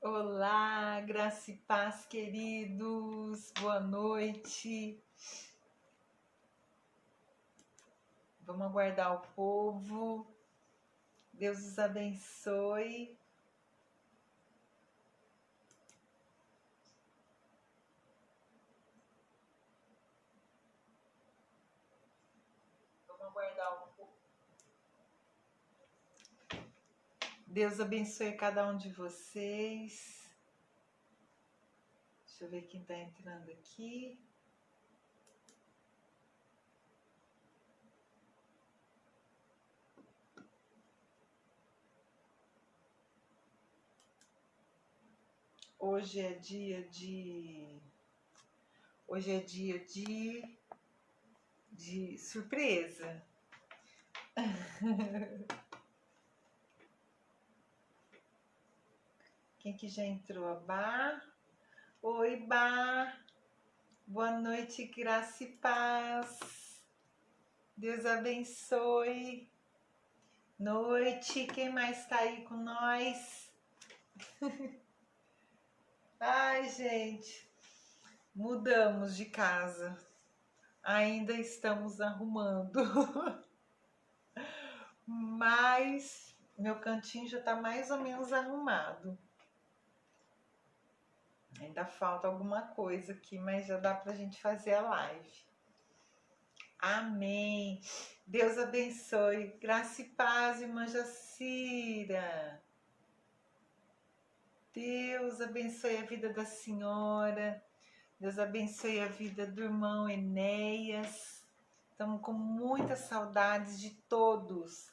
Olá, graça e paz, queridos. Boa noite. Vamos aguardar o povo. Deus os abençoe. Vamos aguardar o povo. Deus abençoe cada um de vocês. Deixa eu ver quem está entrando aqui. Hoje é dia de surpresa. Quem que já entrou? A Bá? Oi, Bá. Boa noite, graça e paz. Deus abençoe. Noite, quem mais está aí com nós? Ai, gente, mudamos de casa. Ainda estamos arrumando. Mas meu cantinho já está mais ou menos arrumado. Ainda falta alguma coisa aqui, mas já dá pra gente fazer a live. Amém. Deus abençoe. Graça e paz, irmã Jacira. Deus abençoe a vida da senhora. Deus abençoe a vida do irmão Enéas. Estamos com muitas saudades de todos.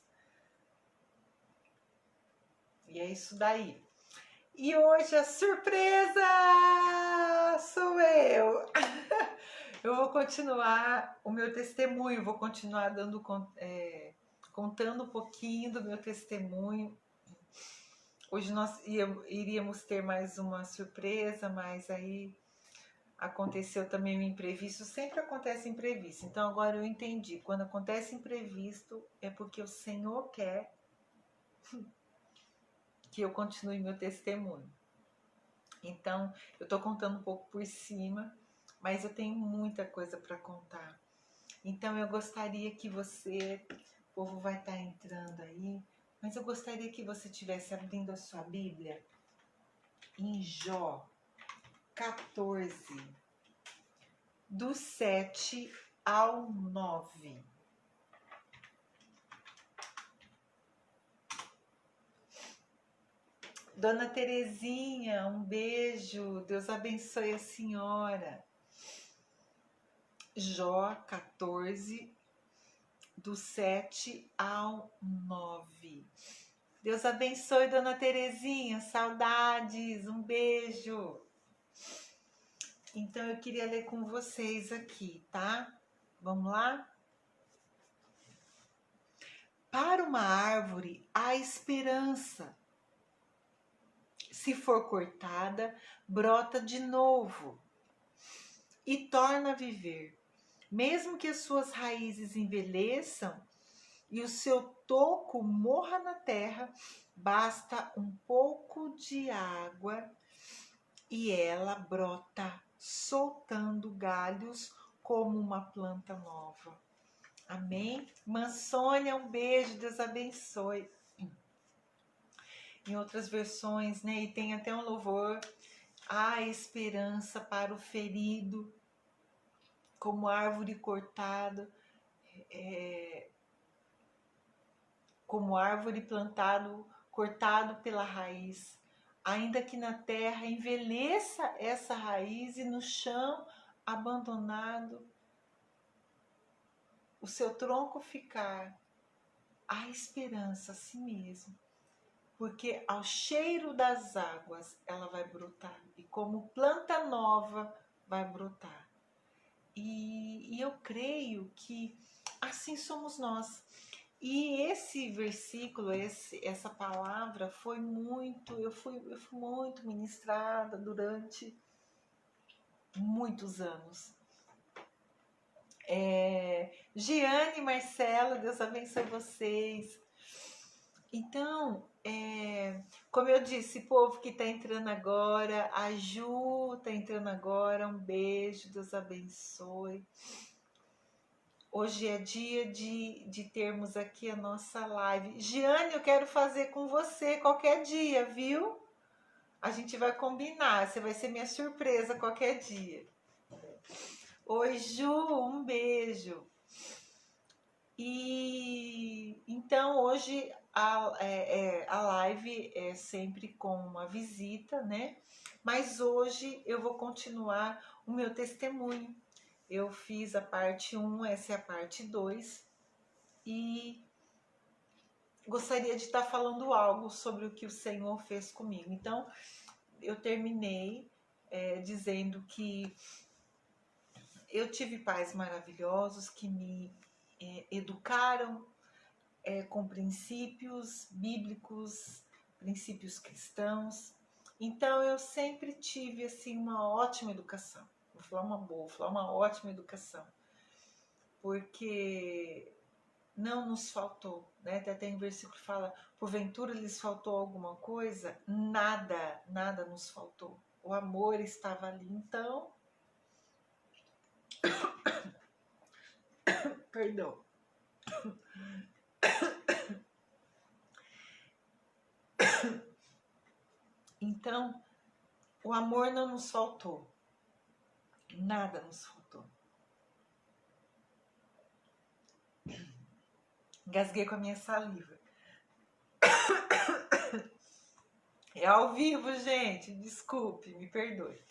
E é isso daí. E hoje a surpresa sou eu. Eu vou continuar o meu testemunho, vou continuar contando um pouquinho do meu testemunho. Hoje nós iríamos ter mais uma surpresa, mas aí aconteceu também um imprevisto. Sempre acontece imprevisto. Então agora eu entendi. Quando acontece imprevisto é porque o Senhor quer que eu continue meu testemunho. Então eu estou contando um pouco por cima, mas eu tenho muita coisa para contar. Então eu gostaria que você, o povo vai estar entrando aí, mas eu gostaria que você estivesse abrindo a sua Bíblia em Jó 14, do 7 ao 9. Dona Terezinha, um beijo, Deus abençoe a senhora. Jó 14, do 7 ao 9. Deus abençoe, Dona Terezinha, saudades, um beijo. Então eu queria ler com vocês aqui, tá? Vamos lá? Para uma árvore há esperança. Se for cortada, brota de novo e torna a viver. Mesmo que as suas raízes envelheçam e o seu toco morra na terra, basta um pouco de água e ela brota, soltando galhos como uma planta nova. Amém? Irmã Sônia, um beijo, Deus abençoe. Em outras versões, né? E tem até um louvor. Há esperança para o ferido, como árvore cortada, como árvore cortado pela raiz. Ainda que na terra envelheça essa raiz e no chão abandonado o seu tronco ficar, há esperança a si mesmo, porque ao cheiro das águas ela vai brotar e como planta nova vai brotar. E eu creio que assim somos nós. E esse versículo, essa palavra eu fui muito ministrada durante muitos anos. Giane e Marcelo, Deus abençoe vocês. Então, como eu disse, povo que está entrando agora, a Ju está entrando agora, um beijo, Deus abençoe. Hoje é dia de termos aqui a nossa live. Giane, eu quero fazer com você qualquer dia, viu? A gente vai combinar, você vai ser minha surpresa qualquer dia. Oi, Ju, um beijo. E então hoje a live é sempre com uma visita, né? Mas hoje eu vou continuar o meu testemunho. Eu fiz a parte 1, essa é a parte 2, e gostaria de estar falando algo sobre o que o Senhor fez comigo. Então, eu terminei dizendo que eu tive pais maravilhosos que me educaram com princípios bíblicos, princípios cristãos. Então eu sempre tive assim uma ótima educação. Vou falar uma boa, vou falar uma ótima educação. Porque não nos faltou, né? Até tem um versículo que fala: porventura lhes faltou alguma coisa? Nada, nada nos faltou. O amor estava ali. Então, perdão. Então, o amor não nos faltou. Nada nos faltou. Engasguei com a minha saliva. É ao vivo, gente. Desculpe, me perdoe.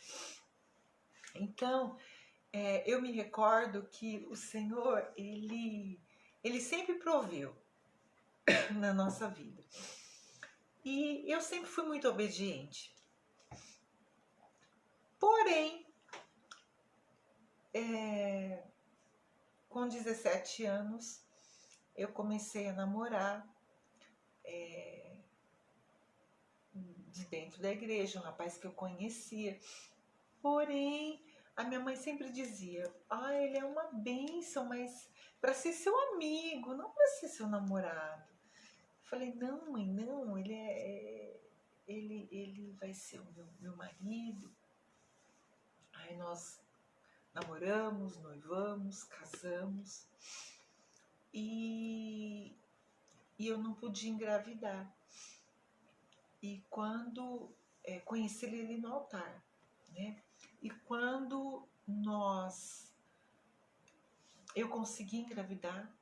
Então, eu me recordo que o Senhor, Ele sempre proveu na nossa vida. E eu sempre fui muito obediente. Porém, com 17 anos, eu comecei a namorar de dentro da igreja, um rapaz que eu conhecia. Porém, a minha mãe sempre dizia: ele é uma bênção, mas para ser seu amigo, não para ser seu namorado. Eu falei: não, mãe, não, ele vai ser o meu marido. Aí nós namoramos, noivamos, casamos e eu não podia engravidar. E quando conheci ele no altar, né? E quando eu consegui engravidar,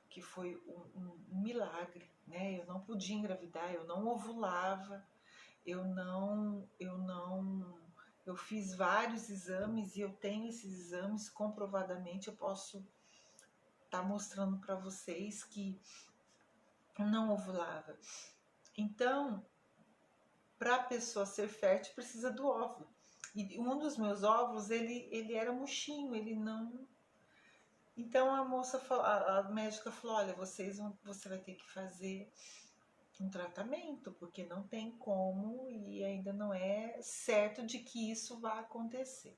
que foi um milagre, né? Eu não podia engravidar, eu não ovulava, eu fiz vários exames e eu tenho esses exames comprovadamente, eu posso estar mostrando para vocês que não ovulava. Então, para a pessoa ser fértil, precisa do óvulo. E um dos meus óvulos, ele era murchinho, ele não... Então a médica falou: olha, você vai ter que fazer um tratamento, porque não tem como e ainda não é certo de que isso vai acontecer.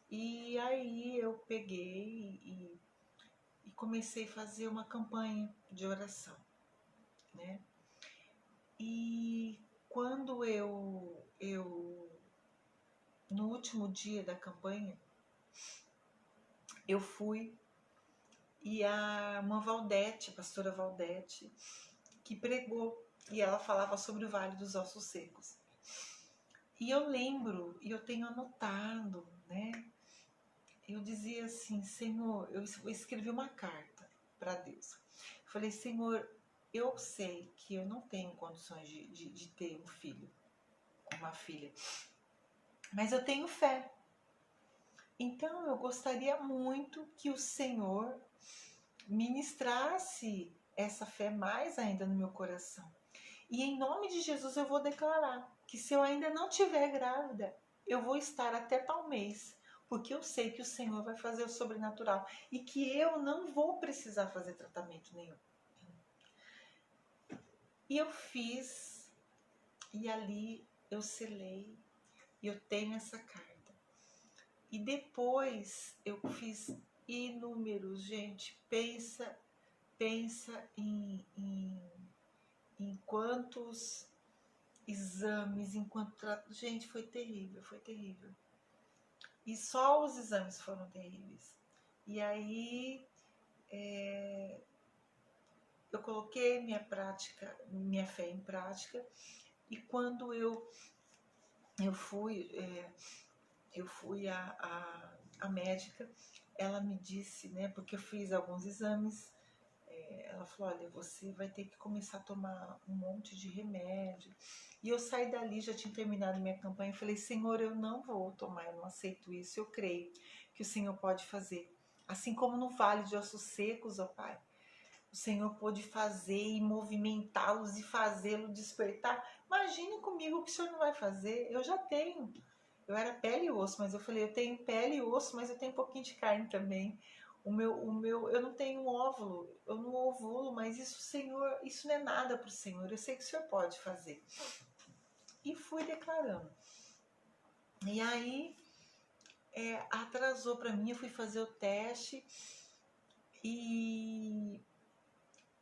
E aí eu peguei e comecei a fazer uma campanha de oração, né? E quando eu no último dia da campanha, eu fui e a irmã Valdete, a pastora Valdete, que pregou, e ela falava sobre o Vale dos Ossos Secos. E eu lembro, e eu tenho anotado, né? Eu dizia assim: Senhor, eu escrevi uma carta para Deus. Eu falei: Senhor, eu sei que eu não tenho condições de ter um filho, uma filha, mas eu tenho fé. Então eu gostaria muito que o Senhor ministrasse essa fé mais ainda no meu coração. E em nome de Jesus eu vou declarar que se eu ainda não estiver grávida, eu vou estar até tal mês, porque eu sei que o Senhor vai fazer o sobrenatural e que eu não vou precisar fazer tratamento nenhum. E eu fiz, e ali eu selei, e eu tenho essa carta. E depois eu fiz inúmeros, gente, pensa em quantos exames, gente, foi terrível, foi terrível. E só os exames foram terríveis. E aí eu coloquei minha fé em prática, e quando eu fui, a médica, ela me disse, né, porque eu fiz alguns exames, ela falou, olha, você vai ter que começar a tomar um monte de remédio. E eu saí dali, já tinha terminado minha campanha, e falei, Senhor, eu não vou tomar, eu não aceito isso, eu creio que o Senhor pode fazer. Assim como no Vale de Ossos Secos, ó Pai, o Senhor pôde fazer e movimentá-los e fazê-lo despertar. Imagine comigo o que o Senhor não vai fazer. Eu já tenho. Eu era pele e osso, mas eu falei, eu tenho pele e osso, mas eu tenho um pouquinho de carne também. Eu não tenho um óvulo, eu não ovulo, mas isso, Senhor, isso não é nada para o Senhor. Eu sei que o Senhor pode fazer. E fui declarando. E aí, atrasou para mim, eu fui fazer o teste e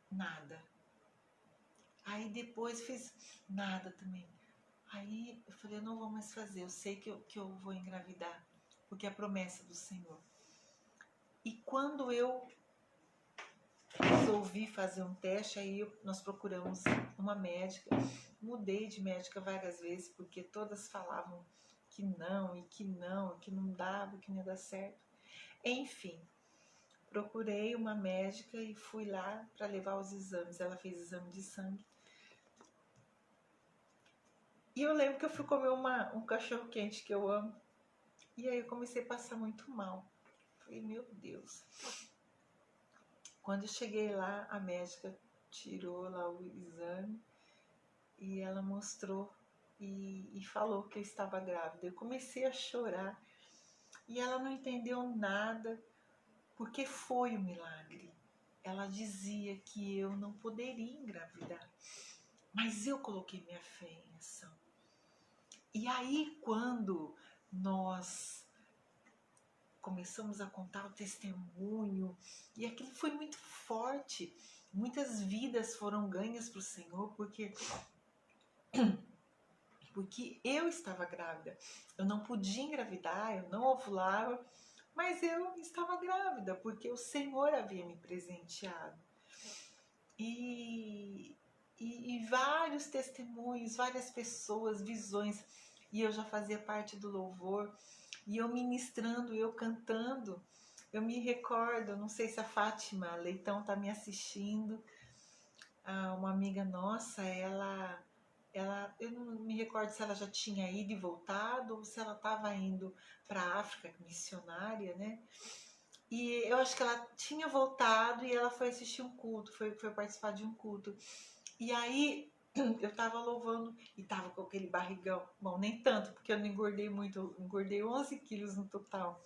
nada. Aí depois fiz nada também. Aí eu falei, eu não vou mais fazer, eu sei que eu vou engravidar, porque é a promessa do Senhor. E quando eu resolvi fazer um teste, aí nós procuramos uma médica, mudei de médica várias vezes, porque todas falavam que não, que não dava, que não ia dar certo. Enfim, procurei uma médica e fui lá para levar os exames. Ela fez exame de sangue. E eu lembro que eu fui comer um cachorro quente que eu amo. E aí eu comecei a passar muito mal. Falei, meu Deus. Quando eu cheguei lá, a médica tirou lá o exame e ela mostrou e falou que eu estava grávida. Eu comecei a chorar e ela não entendeu nada, porque foi um milagre. Ela dizia que eu não poderia engravidar, mas eu coloquei minha fé em ação. E aí, quando nós começamos a contar o testemunho, e aquilo foi muito forte, muitas vidas foram ganhas para o Senhor, porque eu estava grávida. Eu não podia engravidar, eu não ovulava, mas eu estava grávida, porque o Senhor havia me presenteado. E vários testemunhos, várias pessoas, visões, e eu já fazia parte do louvor, e eu ministrando, eu cantando. Eu me recordo, não sei se a Fátima Leitão está me assistindo, uma amiga nossa, eu não me recordo se ela já tinha ido e voltado, ou se ela estava indo para a África, missionária, né? E eu acho que ela tinha voltado e ela foi assistir um culto, foi participar de um culto. E aí eu tava louvando e tava com aquele barrigão. Bom, nem tanto, porque eu não engordei muito, eu engordei 11 quilos no total.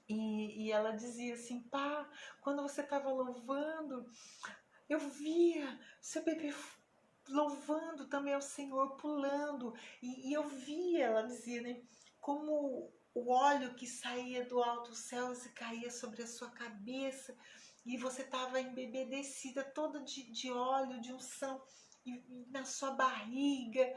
E ela dizia assim, pá, quando você tava louvando, eu via seu bebê louvando também ao Senhor, pulando. E eu via, ela dizia, né, como o óleo que saía do alto céu e caía sobre a sua cabeça. E você estava embebedecida toda de óleo, de unção, e na sua barriga.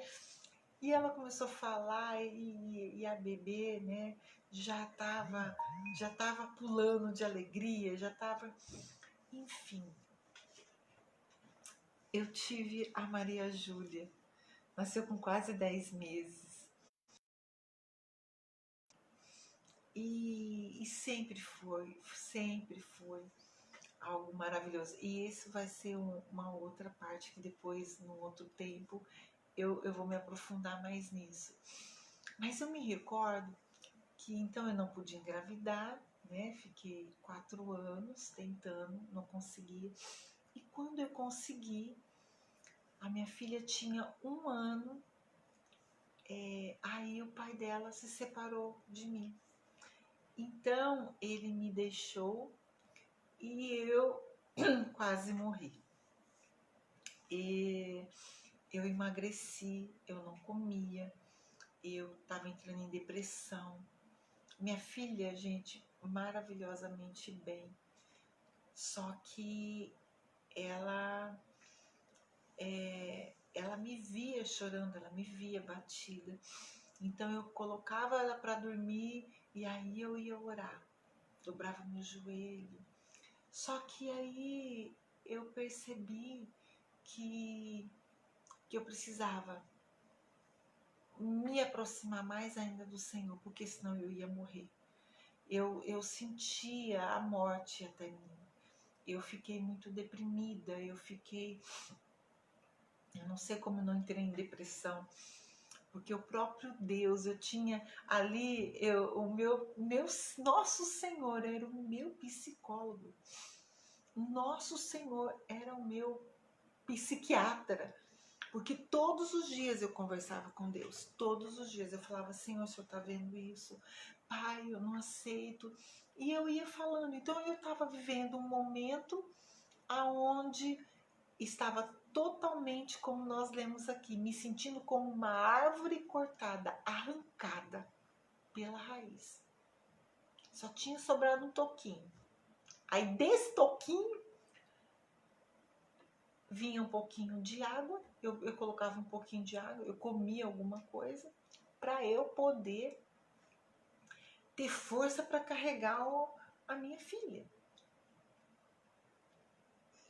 E ela começou a falar e a bebê, né, já tava pulando de alegria, já estava... Enfim, eu tive a Maria Júlia. Nasceu com quase 10 meses. E sempre foi algo maravilhoso. E isso vai ser uma outra parte que depois, num outro tempo, eu vou me aprofundar mais nisso. Mas eu me recordo que então eu não podia engravidar, né? Fiquei 4 anos tentando, não conseguia. E quando eu consegui, a minha filha tinha 1 ano, aí o pai dela se separou de mim. Então ele me deixou e eu quase morri. E eu emagreci, eu não comia, eu estava entrando em depressão. Minha filha, gente, maravilhosamente bem. Só que ela me via chorando, ela me via batida. Então eu colocava ela para dormir e aí eu ia orar, dobrava meu joelho. Só que aí eu percebi que eu precisava me aproximar mais ainda do Senhor, porque senão eu ia morrer. Eu sentia a morte até mim. Eu fiquei muito deprimida, eu não sei como eu não entrei em depressão, porque o próprio Deus, eu tinha ali, nosso Senhor era o meu psicólogo, nosso Senhor era o meu psiquiatra, porque todos os dias eu conversava com Deus, todos os dias eu falava, Senhor, o Senhor está vendo isso? Pai, eu não aceito. E eu ia falando, então eu estava vivendo um momento aonde estava totalmente, como nós lemos aqui, me sentindo como uma árvore cortada, arrancada pela raiz. Só tinha sobrado um toquinho. Aí desse toquinho vinha um pouquinho de água, eu colocava um pouquinho de água, eu comia alguma coisa para eu poder ter força para carregar a minha filha.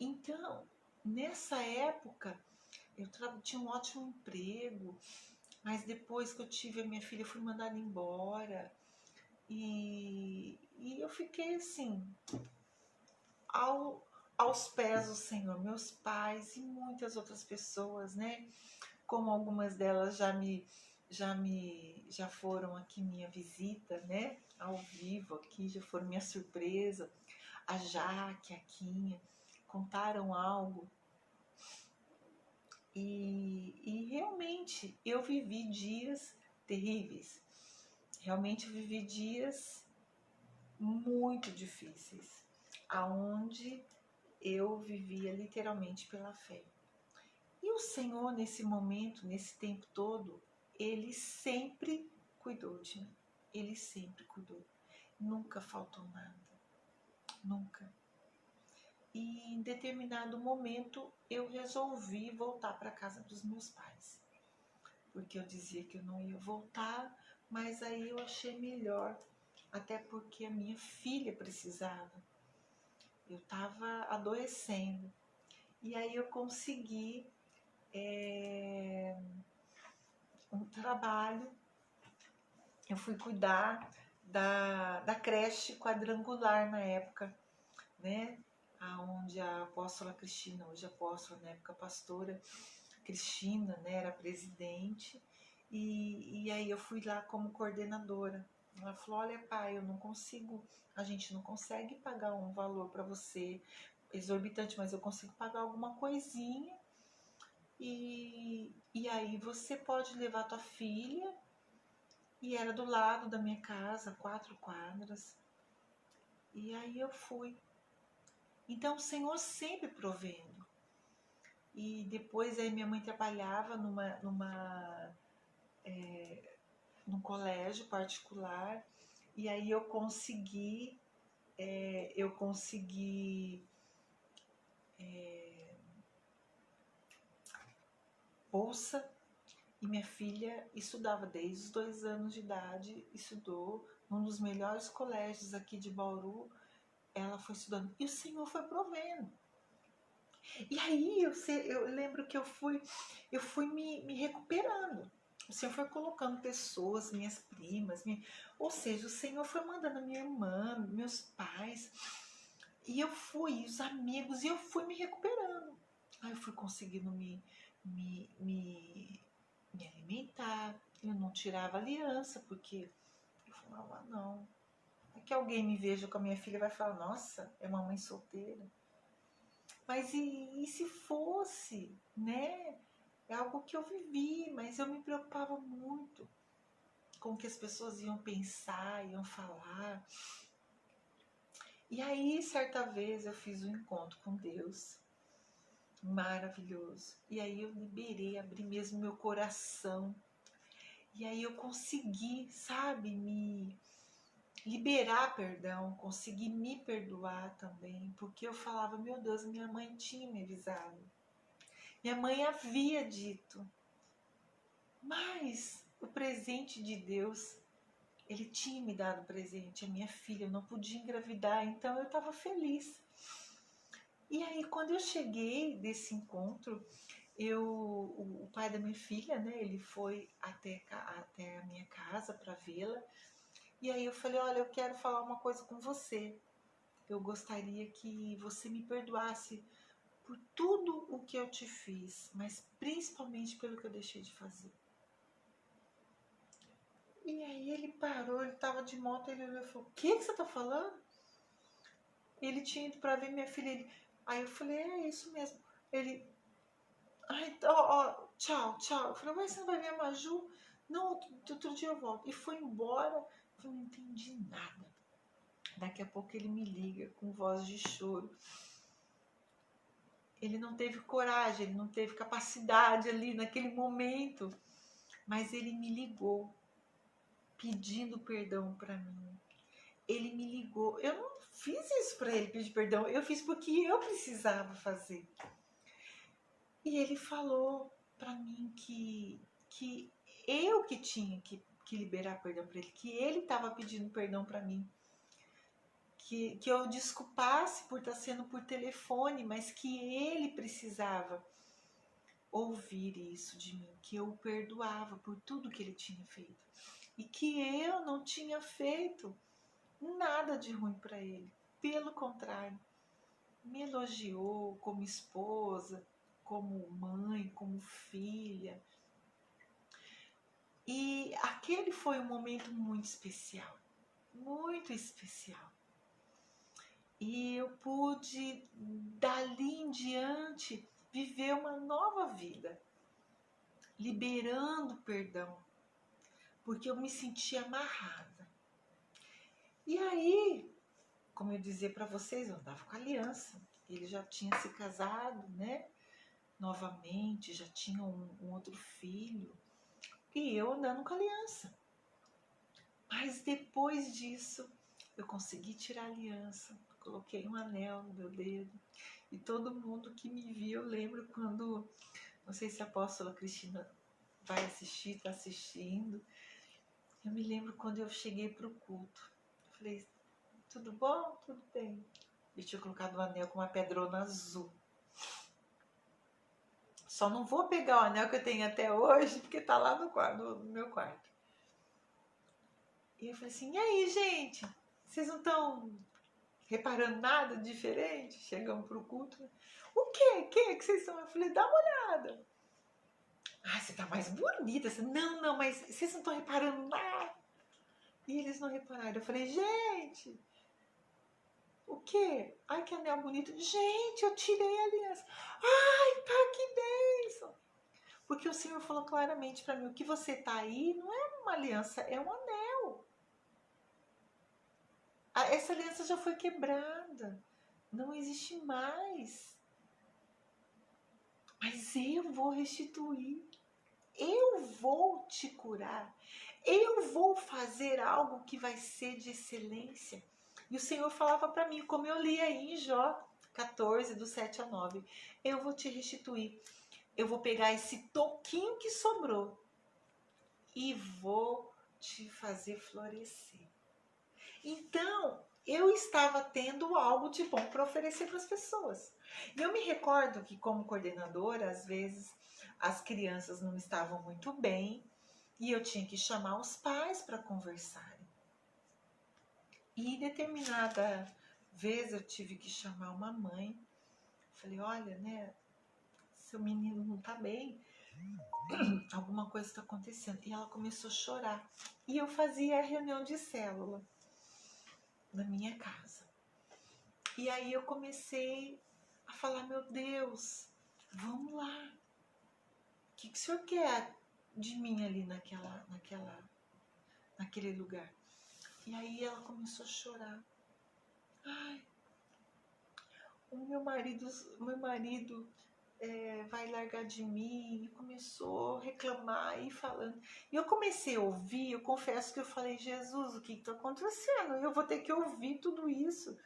Então, nessa época, eu tinha um ótimo emprego, mas depois que eu tive a minha filha, eu fui mandada embora. E eu fiquei assim, aos pés do Senhor, meus pais e muitas outras pessoas, né? Como algumas delas já foram aqui minha visita, né? Ao vivo aqui, já foram minha surpresa. A Jaque, a Quinha, contaram algo. E realmente eu vivi dias terríveis. Realmente eu vivi dias muito difíceis, aonde eu vivia literalmente pela fé. E o Senhor, nesse momento, nesse tempo todo, Ele sempre cuidou de mim. Ele sempre cuidou. Nunca faltou nada. Nunca. E em determinado momento eu resolvi voltar para a casa dos meus pais. Porque eu dizia que eu não ia voltar, mas aí eu achei melhor, até porque a minha filha precisava. Eu estava adoecendo. E aí eu consegui um trabalho. Eu fui cuidar da creche quadrangular na época, né? Onde a apóstola Cristina, hoje apóstola, na época pastora Cristina, né, era presidente. E aí eu fui lá como coordenadora. Ela falou, olha pai, eu não consigo, a gente não consegue pagar um valor para você exorbitante, mas eu consigo pagar alguma coisinha e aí você pode levar tua filha. E era do lado da minha casa, 4 quadras. E aí eu fui. Então o Senhor sempre provendo. E depois aí minha mãe trabalhava num colégio particular. E aí eu consegui bolsa. E minha filha estudava desde os 2 anos de idade, estudou num dos melhores colégios aqui de Bauru. Ela foi estudando e o Senhor foi provendo. E aí eu lembro que eu fui me recuperando. O Senhor foi colocando pessoas, minhas primas, ou seja, o Senhor foi mandando minha irmã, meus pais, e eu fui, os amigos, e eu fui me recuperando. Aí eu fui conseguindo me alimentar, eu não tirava aliança, porque eu falava, não, é que alguém me veja com a minha filha e vai falar, nossa, é uma mãe solteira. Mas e se fosse, né? É algo que eu vivi, mas eu me preocupava muito com o que as pessoas iam pensar, iam falar. E aí, certa vez, eu fiz um encontro com Deus, maravilhoso. E aí eu liberei, abri mesmo meu coração. E aí eu consegui, sabe, me liberar perdão, consegui me perdoar também, porque eu falava, meu Deus, minha mãe tinha me avisado Minha mãe havia dito, mas o presente de Deus, ele tinha me dado presente, a minha filha, eu não podia engravidar, então eu estava feliz. E aí, quando eu cheguei desse encontro, o pai da minha filha, né, ele foi até a minha casa para vê-la. E aí eu falei, olha, eu quero falar uma coisa com você. Eu gostaria que você me perdoasse por tudo o que eu te fiz, mas principalmente pelo que eu deixei de fazer. E aí ele parou, ele estava de moto, ele olhou e falou, o que você está falando? Ele tinha ido para ver minha filha. Aí eu falei, é isso mesmo. Ele, tchau, tchau. Eu falei, mas você não vai ver a Maju? Não, outro dia eu volto. E foi embora. Eu não entendi nada. Daqui a pouco ele me liga com voz de choro. Ele não teve coragem, ele não teve capacidade ali naquele momento. Mas ele me ligou pedindo perdão para mim. Ele me ligou. Eu não fiz isso para ele pedir perdão. Eu fiz porque eu precisava fazer. E ele falou para mim que eu que tinha que liberar perdão para ele, que ele estava pedindo perdão para mim, que eu desculpasse por estar sendo por telefone, mas que ele precisava ouvir isso de mim, que eu o perdoava por tudo que ele tinha feito e que eu não tinha feito nada de ruim para ele. Pelo contrário, me elogiou como esposa, como mãe, como filha. E aquele foi um momento muito especial, muito especial. E eu pude, dali em diante, viver uma nova vida, liberando perdão, porque eu me sentia amarrada. E aí, como eu dizia para vocês, eu andava com aliança. Ele já tinha se casado, né? Novamente, já tinha um outro filho. E eu andando com aliança. Mas depois disso, eu consegui tirar a aliança. Coloquei um anel no meu dedo. E todo mundo que me viu, eu lembro quando, não sei se a apóstola Cristina vai assistir, está assistindo. Eu me lembro quando eu cheguei para o culto. Eu falei, tudo bom? Tudo bem. Eu tinha colocado o anel com uma pedrona azul. Só não vou pegar o anel que eu tenho até hoje, porque tá lá no meu quarto. E eu falei assim, e aí, gente? Vocês não estão reparando nada diferente? Chegamos pro culto. O quê? Que vocês estão? Eu falei, dá uma olhada. Ah, você tá mais bonita. Não, mas vocês não estão reparando nada. E eles não repararam. Eu falei, gente, o quê? Ai, que anel bonito. Gente, eu tirei a aliança. Ai, tá, que bênção. Porque o Senhor falou claramente para mim, o que você tá aí não é uma aliança, é um anel. Essa aliança já foi quebrada. Não existe mais. Mas eu vou restituir. Eu vou te curar. Eu vou fazer algo que vai ser de excelência. E o Senhor falava para mim, como eu li aí em Jó 14, do 7 a 9. Eu vou te restituir. Eu vou pegar esse toquinho que sobrou e vou te fazer florescer. Então, eu estava tendo algo de bom para oferecer para as pessoas. E eu me recordo que, como coordenadora, às vezes as crianças não estavam muito bem e eu tinha que chamar os pais para conversarem. E determinada vez eu tive que chamar uma mãe. Falei, olha, né, seu menino não está bem, alguma coisa está acontecendo. E ela começou a chorar. E eu fazia a reunião de célula na minha casa. E aí eu comecei a falar, meu Deus, vamos lá. O que o Senhor quer de mim ali naquele lugar? E aí ela começou a chorar. Ai, o meu marido vai largar de mim. E começou a reclamar e falando. E eu comecei a ouvir, eu confesso que eu falei, Jesus, o que está acontecendo? Eu vou ter que ouvir tudo isso.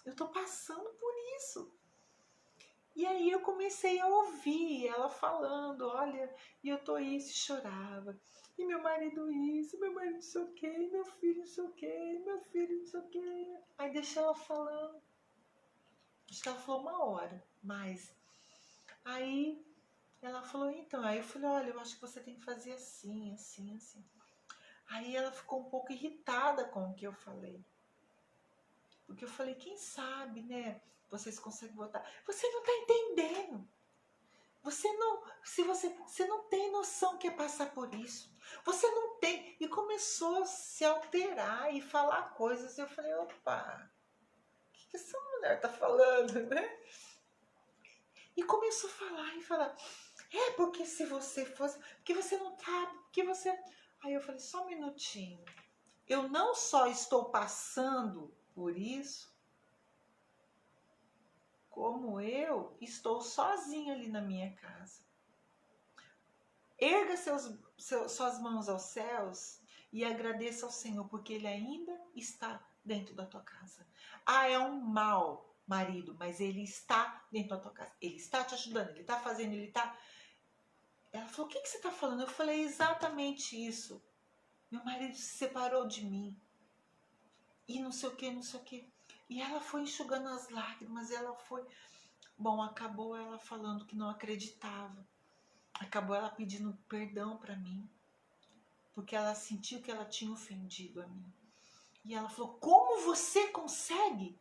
Eu estou passando por isso. E aí eu comecei a ouvir ela falando, olha, e eu tô isso, e chorava. E meu marido isso, meu marido não sei o quê, meu filho não sei o quê, meu filho não sei o quê. Aí deixei ela falando. Acho que ela falou 1 hora, mas aí ela falou, então, aí eu falei, olha, eu acho que você tem que fazer assim, assim, assim. Aí ela ficou um pouco irritada com o que eu falei. Porque eu falei, quem sabe, né? Vocês conseguem votar. Você não tá entendendo. Você não, se você não tem noção que é passar por isso. Você não tem. E começou a se alterar e falar coisas. Eu falei, opa, o que essa mulher tá falando, né? E começou a falar e falar. É, porque se você fosse. Porque você não tá. Porque você. Aí eu falei, só um minutinho. Eu não só estou passando por isso, como eu estou sozinha ali na minha casa. Erga suas mãos aos céus e agradeça ao Senhor, porque Ele ainda está dentro da tua casa. Ah, é um mau marido, mas Ele está dentro da tua casa. Ele está te ajudando, Ele está fazendo, Ele está... Ela falou, o que você está falando? Eu falei, exatamente isso. Meu marido se separou de mim. E não sei o que, não sei o que. E ela foi enxugando as lágrimas, ela foi... Bom, acabou ela falando que não acreditava. Acabou ela pedindo perdão para mim. Porque ela sentiu que ela tinha ofendido a mim. E ela falou, como você consegue?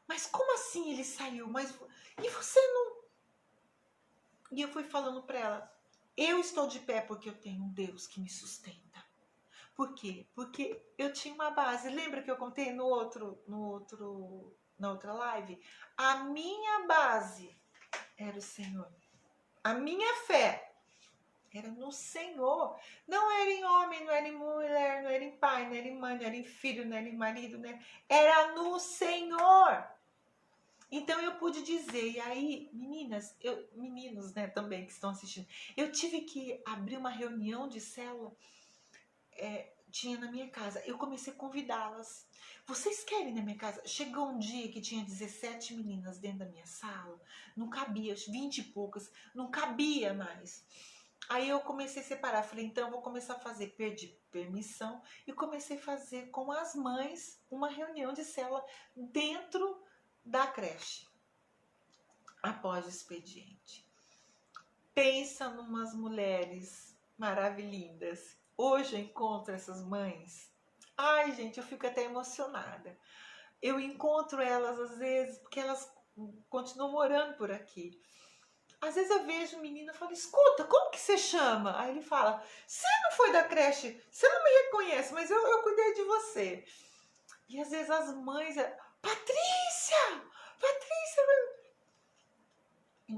Mas como assim ele saiu? Mas e você não... E eu fui falando para ela, eu estou de pé porque eu tenho um Deus que me sustenta. Por quê? Porque eu tinha uma base. Lembra que eu contei na outra live? A minha base era o Senhor. A minha fé era no Senhor. Não era em homem, não era em mulher, não era em pai, não era em mãe, não era em filho, não era em marido, né? Era no Senhor. Então eu pude dizer, e aí, meninas, meninos, né, também que estão assistindo, eu tive que abrir uma reunião de célula, tinha na minha casa. Eu comecei a convidá-las. Vocês querem ir na minha casa? Chegou um dia que tinha 17 meninas dentro da minha sala, não cabia, 20 e poucas, não cabia mais. Aí eu comecei a separar, falei, então eu vou começar a fazer, perdi permissão e comecei a fazer com as mães uma reunião de célula dentro da creche, após o expediente. Pensa numas mulheres maravilhindas. Hoje eu encontro essas mães. Ai, gente, eu fico até emocionada. Eu encontro elas às vezes, porque elas continuam morando por aqui. Às vezes eu vejo um menino e falo, escuta, como que você chama? Aí ele fala, você não foi da creche, você não me reconhece, mas eu cuidei de você. E às vezes as mães, Patrícia! Patrícia!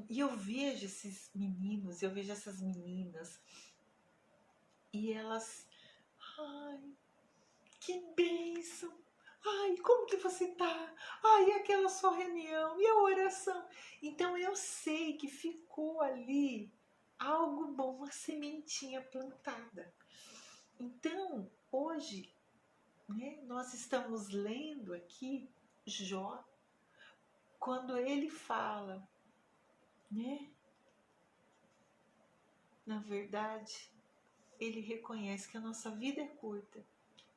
E eu vejo esses meninos, eu vejo essas meninas, e elas, ai, que bênção! Ai, como que você tá? Ai, e aquela sua reunião, e a oração? Então eu sei que ficou ali algo bom, uma sementinha plantada. Então, hoje, né, nós estamos lendo aqui Jó, quando ele fala, né? Na verdade, ele reconhece que a nossa vida é curta,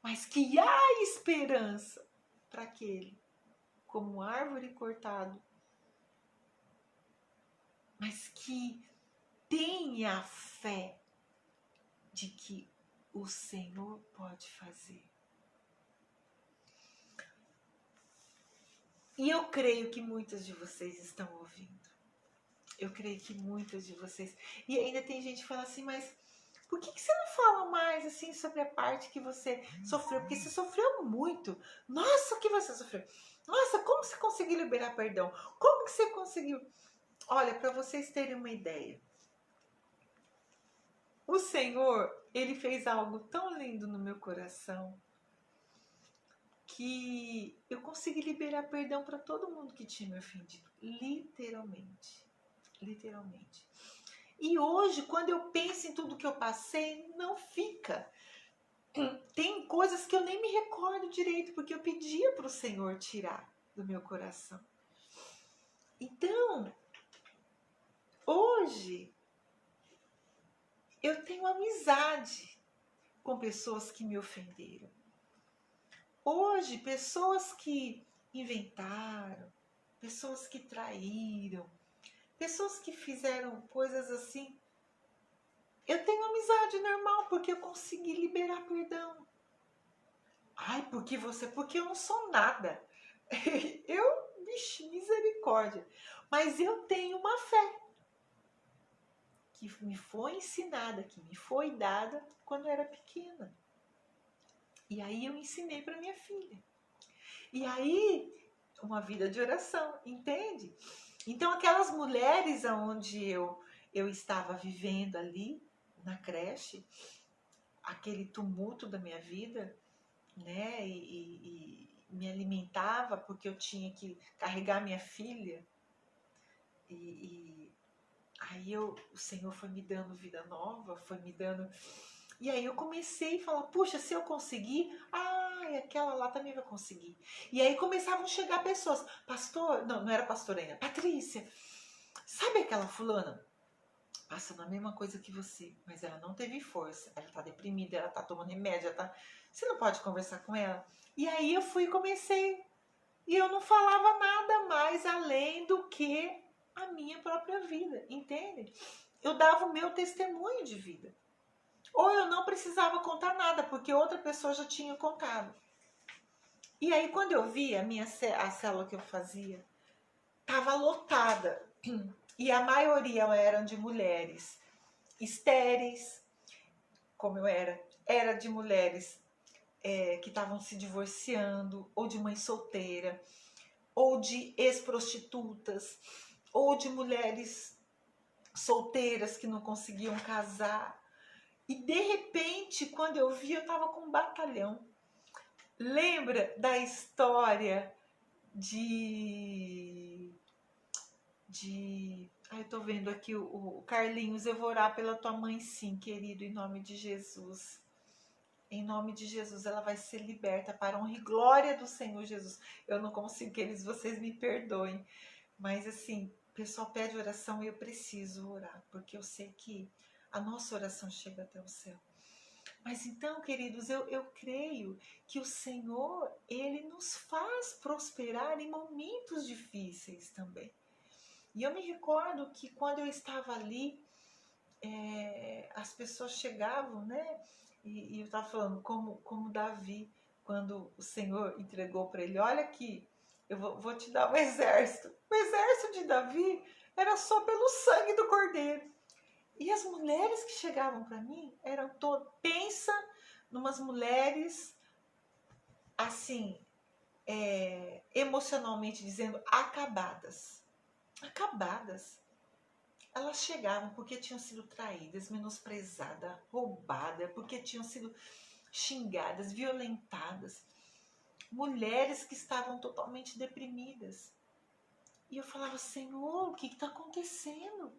mas que há esperança para aquele, como árvore cortado, mas que tenha fé de que o Senhor pode fazer. E eu creio que muitas de vocês estão ouvindo. Eu creio que muitas de vocês... E ainda tem gente que fala assim, mas por que você não fala mais assim sobre a parte que você sofreu? Porque você sofreu muito. Nossa, o que você sofreu? Nossa, como você conseguiu liberar perdão? Como que você conseguiu? Olha, para vocês terem uma ideia. O Senhor, Ele fez algo tão lindo no meu coração que eu consegui liberar perdão para todo mundo que tinha me ofendido. Literalmente. Literalmente. E hoje, quando eu penso em tudo que eu passei, não fica. Tem coisas que eu nem me recordo direito, porque eu pedia para o Senhor tirar do meu coração. Então, Hoje, eu tenho amizade com pessoas que me ofenderam. Hoje, pessoas que inventaram, pessoas que traíram, pessoas que fizeram coisas assim, eu tenho amizade normal porque eu consegui liberar perdão. Ai, porque eu não sou nada. Vixe, misericórdia. Mas eu tenho uma fé que me foi ensinada, que me foi dada quando eu era pequena. E aí eu ensinei para minha filha. E aí, uma vida de oração, entende? Então, aquelas mulheres onde eu estava vivendo ali, na creche, aquele tumulto da minha vida, né? E me alimentava porque eu tinha que carregar minha filha. E aí o Senhor foi me dando vida nova, foi me dando. E aí eu comecei a falar, puxa, se eu conseguir, aquela lá também vai conseguir. E aí começavam a chegar pessoas, pastor, não era pastor ainda, Patrícia, sabe aquela fulana? Passando a mesma coisa que você, mas ela não teve força, ela tá deprimida, ela tá tomando remédio, você não pode conversar com ela. E aí eu fui e comecei, e eu não falava nada mais além do que a minha própria vida, entende? Eu dava o meu testemunho de vida. Ou eu não precisava contar nada, porque outra pessoa já tinha contado. E aí, quando eu vi a célula que eu fazia, estava lotada. E a maioria eram de mulheres estéreis, como eu era de mulheres que estavam se divorciando, ou de mãe solteira, ou de ex-prostitutas, ou de mulheres solteiras que não conseguiam casar. E de repente, quando eu vi, eu estava com um batalhão. Lembra da história Ai, tô vendo aqui o Carlinhos, eu vou orar pela tua mãe sim, querido, em nome de Jesus. Em nome de Jesus, ela vai ser liberta para a honra e glória do Senhor Jesus. Eu não consigo, queridos, vocês me perdoem. Mas assim, o pessoal pede oração e eu preciso orar, porque eu sei que a nossa oração chega até o céu. Mas então, queridos, eu creio que o Senhor, Ele nos faz prosperar em momentos difíceis também. E eu me recordo que quando eu estava ali, as pessoas chegavam, né? E eu estava falando como Davi, quando o Senhor entregou para ele, olha aqui, eu vou te dar um exército. O exército de Davi era só pelo sangue do cordeiro. E as mulheres que chegavam para mim eram todas. Pensa numas mulheres assim, emocionalmente dizendo, acabadas. Acabadas. Elas chegavam porque tinham sido traídas, menosprezadas, roubadas, porque tinham sido xingadas, violentadas. Mulheres que estavam totalmente deprimidas. E eu falava, Senhor, o que está acontecendo?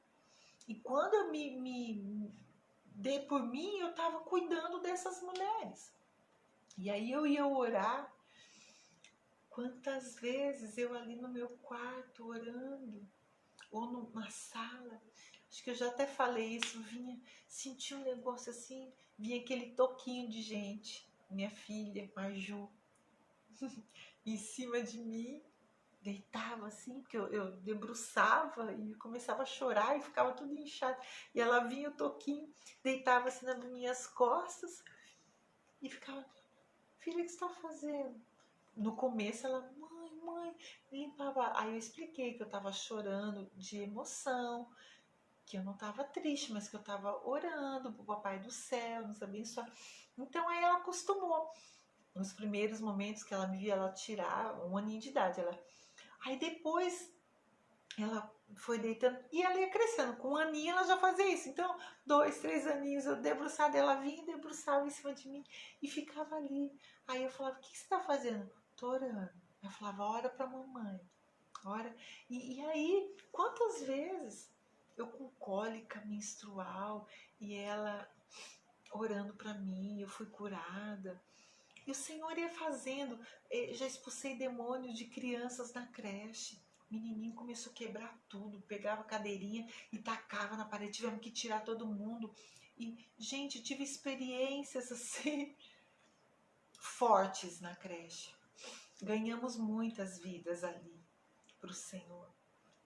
E quando eu me dei por mim, eu estava cuidando dessas mulheres. E aí eu ia orar. Quantas vezes eu ali no meu quarto orando, ou na sala, acho que eu já até falei isso, senti um negócio assim, vinha aquele toquinho de gente, minha filha, Maju, em cima de mim, deitava assim, porque eu debruçava e começava a chorar e ficava tudo inchado. E ela vinha o toquinho, deitava assim nas minhas costas e ficava, filha, o que você está fazendo? No começo ela, mãe, limpava. Aí eu expliquei que eu estava chorando de emoção, que eu não estava triste, mas que eu estava orando pro Papai do Céu nos abençoar. Então aí ela acostumou. Nos primeiros momentos que ela me via, ela tirar 1 aninho de idade. Aí depois ela foi deitando e ela ia crescendo. Com 1 aninho ela já fazia isso. Então, 2, 3 aninhos eu debruçada, ela vinha e debruçava em cima de mim e ficava ali. Aí eu falava, o que você está fazendo? Tô orando. Eu falava, ora pra mamãe. Ora. E aí, quantas vezes eu com cólica menstrual e ela orando para mim, eu fui curada. E o Senhor ia fazendo. Já expulsei demônios de crianças na creche. Menininho começou a quebrar tudo, pegava a cadeirinha e tacava na parede, tivemos que tirar todo mundo. E, gente, eu tive experiências assim fortes na creche. Ganhamos muitas vidas ali para o Senhor.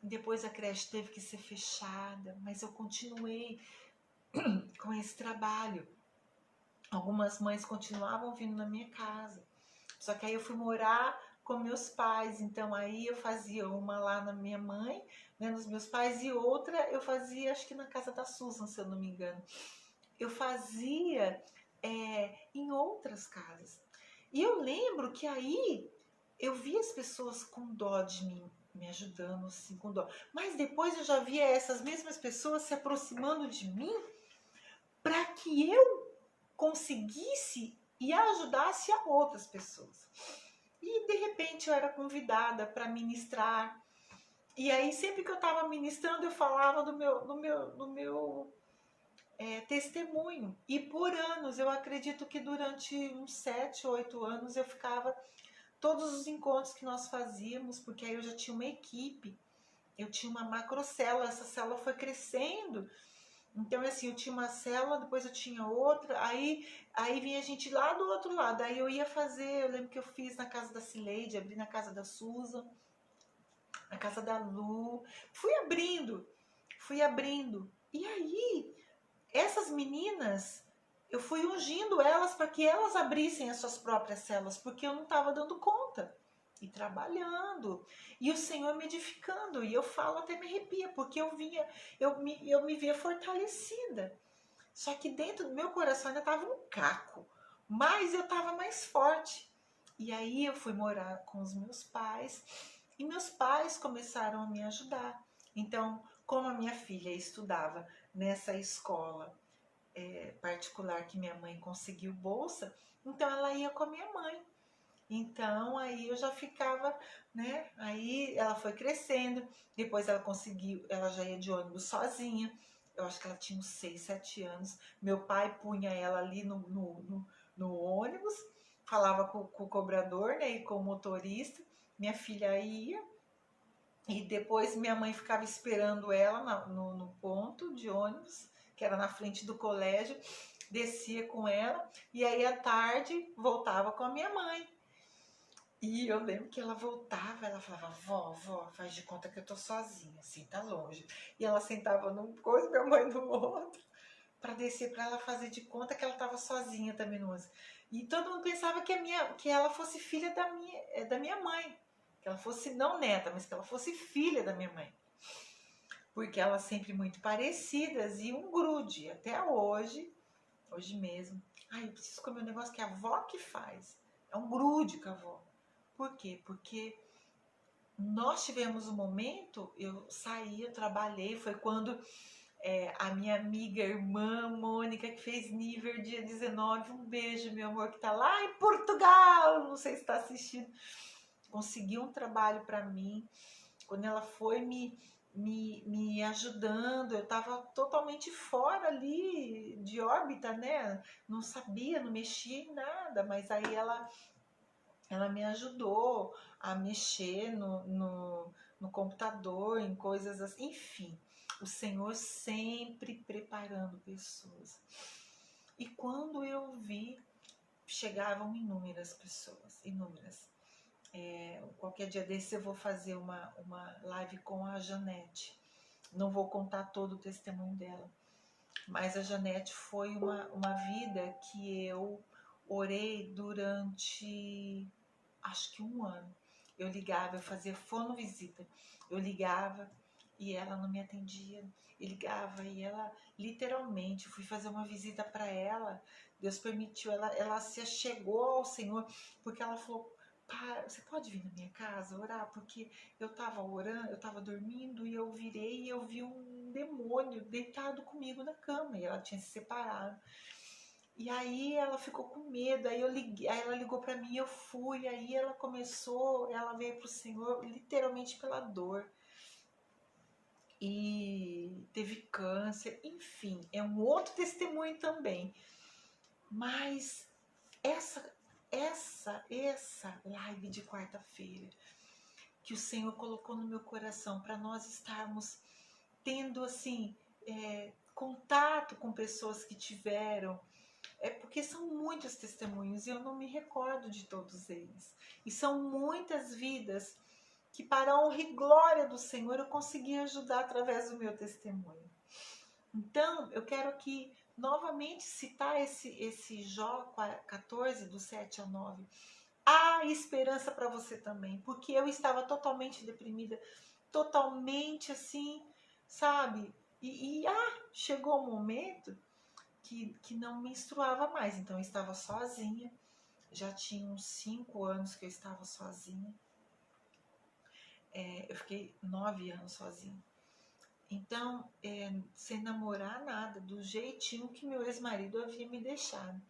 Depois a creche teve que ser fechada, mas eu continuei com esse trabalho. Algumas mães continuavam vindo na minha casa. Só que aí eu fui morar com meus pais, então aí eu fazia uma lá na minha mãe, né, nos meus pais, e outra eu fazia, acho que na casa da Susan, se eu não me engano. Eu fazia em outras casas. E eu lembro que aí eu via as pessoas com dó de mim, me ajudando assim, com dó. Mas depois eu já via essas mesmas pessoas se aproximando de mim para que eu conseguisse e ajudasse a outras pessoas. E de repente eu era convidada para ministrar. E aí sempre que eu estava ministrando eu falava do meu testemunho. E por anos, eu acredito que durante uns 7, 8 anos eu ficava todos os encontros que nós fazíamos, porque aí eu já tinha uma equipe. Eu tinha uma macrocélula, essa célula foi crescendo. Então, assim, eu tinha uma célula, depois eu tinha outra, aí vinha gente lá do outro lado. Aí eu ia fazer, eu lembro que eu fiz na casa da Cileide, abri na casa da Susan, na casa da Lu. Fui abrindo. E aí, essas meninas, eu fui ungindo elas para que elas abrissem as suas próprias células, porque eu não estava dando conta. E trabalhando, e o Senhor me edificando, e eu falo até me arrepia, porque eu me via fortalecida. Só que dentro do meu coração ainda estava um caco, mas eu estava mais forte. E aí eu fui morar com os meus pais, e meus pais começaram a me ajudar. Então, como a minha filha estudava nessa escola particular que minha mãe conseguiu bolsa, então ela ia com a minha mãe. Então aí eu já ficava, né? Aí ela foi crescendo, depois ela conseguiu, ela já ia de ônibus sozinha. Eu acho que ela tinha uns 6, 7 anos. Meu pai punha ela ali no ônibus, falava com o cobrador, né? E com o motorista. Minha filha ia, e depois minha mãe ficava esperando ela no ponto de ônibus, que era na frente do colégio, descia com ela, e aí à tarde voltava com a minha mãe. E eu lembro que ela voltava, ela falava, vó, faz de conta que eu tô sozinha, assim, tá longe. E ela sentava num coisa, minha mãe no outro, para descer, para ela fazer de conta que ela tava sozinha também no ônibus. E todo mundo pensava que ela fosse filha da minha mãe. Que ela fosse, não neta, mas que ela fosse filha da minha mãe. Porque elas sempre muito parecidas e um grude, até hoje mesmo. Ai, eu preciso comer um negócio que é a avó que faz. É um grude com a avó. Por quê? Porque nós tivemos um momento, eu saí, eu trabalhei, foi quando a minha amiga, irmã Mônica, que fez nível dia 19, um beijo, meu amor, que tá lá em Portugal, não sei se tá assistindo, conseguiu um trabalho para mim, quando ela foi me ajudando, eu tava totalmente fora ali de órbita, né, não sabia, não mexia em nada, mas aí ela me ajudou a mexer no computador, em coisas assim, enfim. O Senhor sempre preparando pessoas. E quando eu vi, chegavam inúmeras pessoas, inúmeras. Qualquer dia desse eu vou fazer uma live com a Janete. Não vou contar todo o testemunho dela, mas a Janete foi uma vida que eu orei durante acho que 1 ano. Eu ligava, eu fazia fonovisita. Eu ligava e ela não me atendia. Eu ligava e ela, literalmente, fui fazer uma visita para ela. Deus permitiu, ela se chegou ao Senhor, porque ela falou, você pode vir na minha casa orar? Porque eu tava orando, eu tava dormindo e eu virei e eu vi um demônio deitado comigo na cama. E ela tinha se separado. E aí ela ficou com medo, aí ela ligou para mim, eu fui, aí ela veio pro Senhor literalmente pela dor. E teve câncer, enfim, é um outro testemunho também. Mas essa live de quarta-feira que o Senhor colocou no meu coração para nós estarmos tendo assim contato com pessoas que tiveram, porque são muitos testemunhos e eu não me recordo de todos eles. E são muitas vidas que, para a honra e glória do Senhor, eu consegui ajudar através do meu testemunho. Então, eu quero aqui novamente citar esse Jó 14, do 7 ao 9. Há esperança para você também, porque eu estava totalmente deprimida, totalmente assim, sabe? Chegou um momento que não menstruava mais, então eu estava sozinha, já tinha uns 5 anos que eu estava sozinha, eu fiquei 9 anos sozinha. Então, sem namorar nada, do jeitinho que meu ex-marido havia me deixado.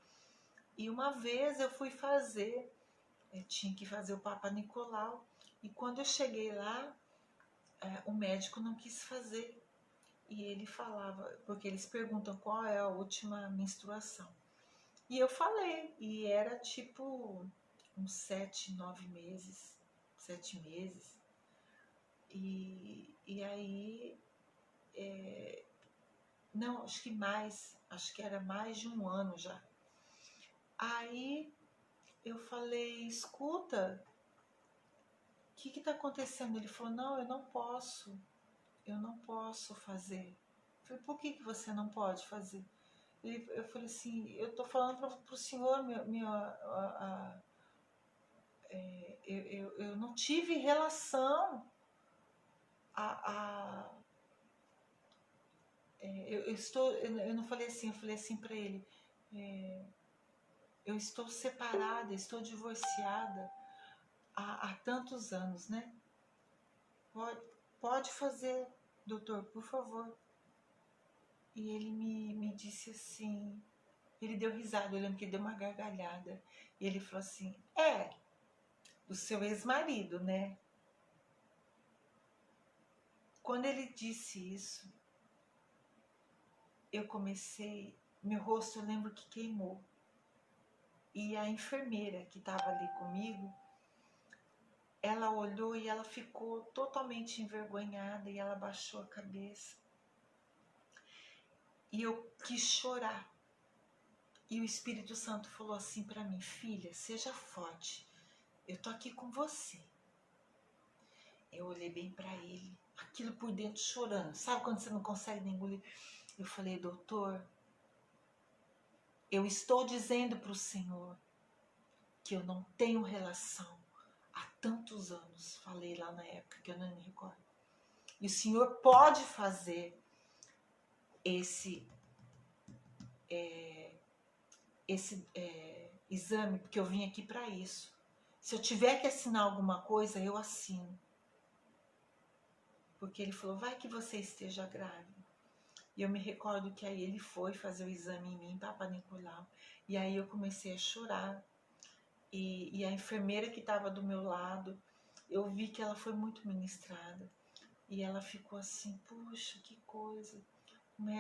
E uma vez eu fui fazer, tinha que fazer o Papa Nicolau, e quando eu cheguei lá, o médico não quis fazer. E ele falava, porque eles perguntam qual é a última menstruação. E eu falei, e era tipo uns 7, 9 meses, 7 meses. E aí, não, acho que era mais de um ano já. Aí eu falei, escuta, o que está acontecendo? Ele falou, não, eu não posso fazer. Eu falei, por que você não pode fazer? Eu falei assim, eu estou falando para o senhor, eu não tive relação eu não falei assim, eu falei assim para ele, eu estou separada, estou divorciada há tantos anos, né? Pode fazer, doutor, por favor. E ele me disse assim, ele deu risada, eu lembro que ele deu uma gargalhada. E ele falou assim, do seu ex-marido, né? Quando ele disse isso, eu comecei, meu rosto eu lembro que queimou. E a enfermeira que estava ali comigo, ela olhou e ela ficou totalmente envergonhada e ela baixou a cabeça. E eu quis chorar. E o Espírito Santo falou assim para mim, filha, seja forte, eu tô aqui com você. Eu olhei bem para ele, aquilo por dentro chorando. Sabe quando você não consegue nem engolir? Eu falei, doutor, eu estou dizendo para o Senhor que eu não tenho relação há tantos anos. Falei lá na época, que eu não me recordo. E o Senhor pode fazer esse exame, porque eu vim aqui para isso. Se eu tiver que assinar alguma coisa, eu assino. Porque ele falou, vai que você esteja grávida. E eu me recordo que aí ele foi fazer o exame em mim, Papa Nicolau. E aí eu comecei a chorar. E a enfermeira que estava do meu lado, eu vi que ela foi muito ministrada. E ela ficou assim, puxa, que coisa.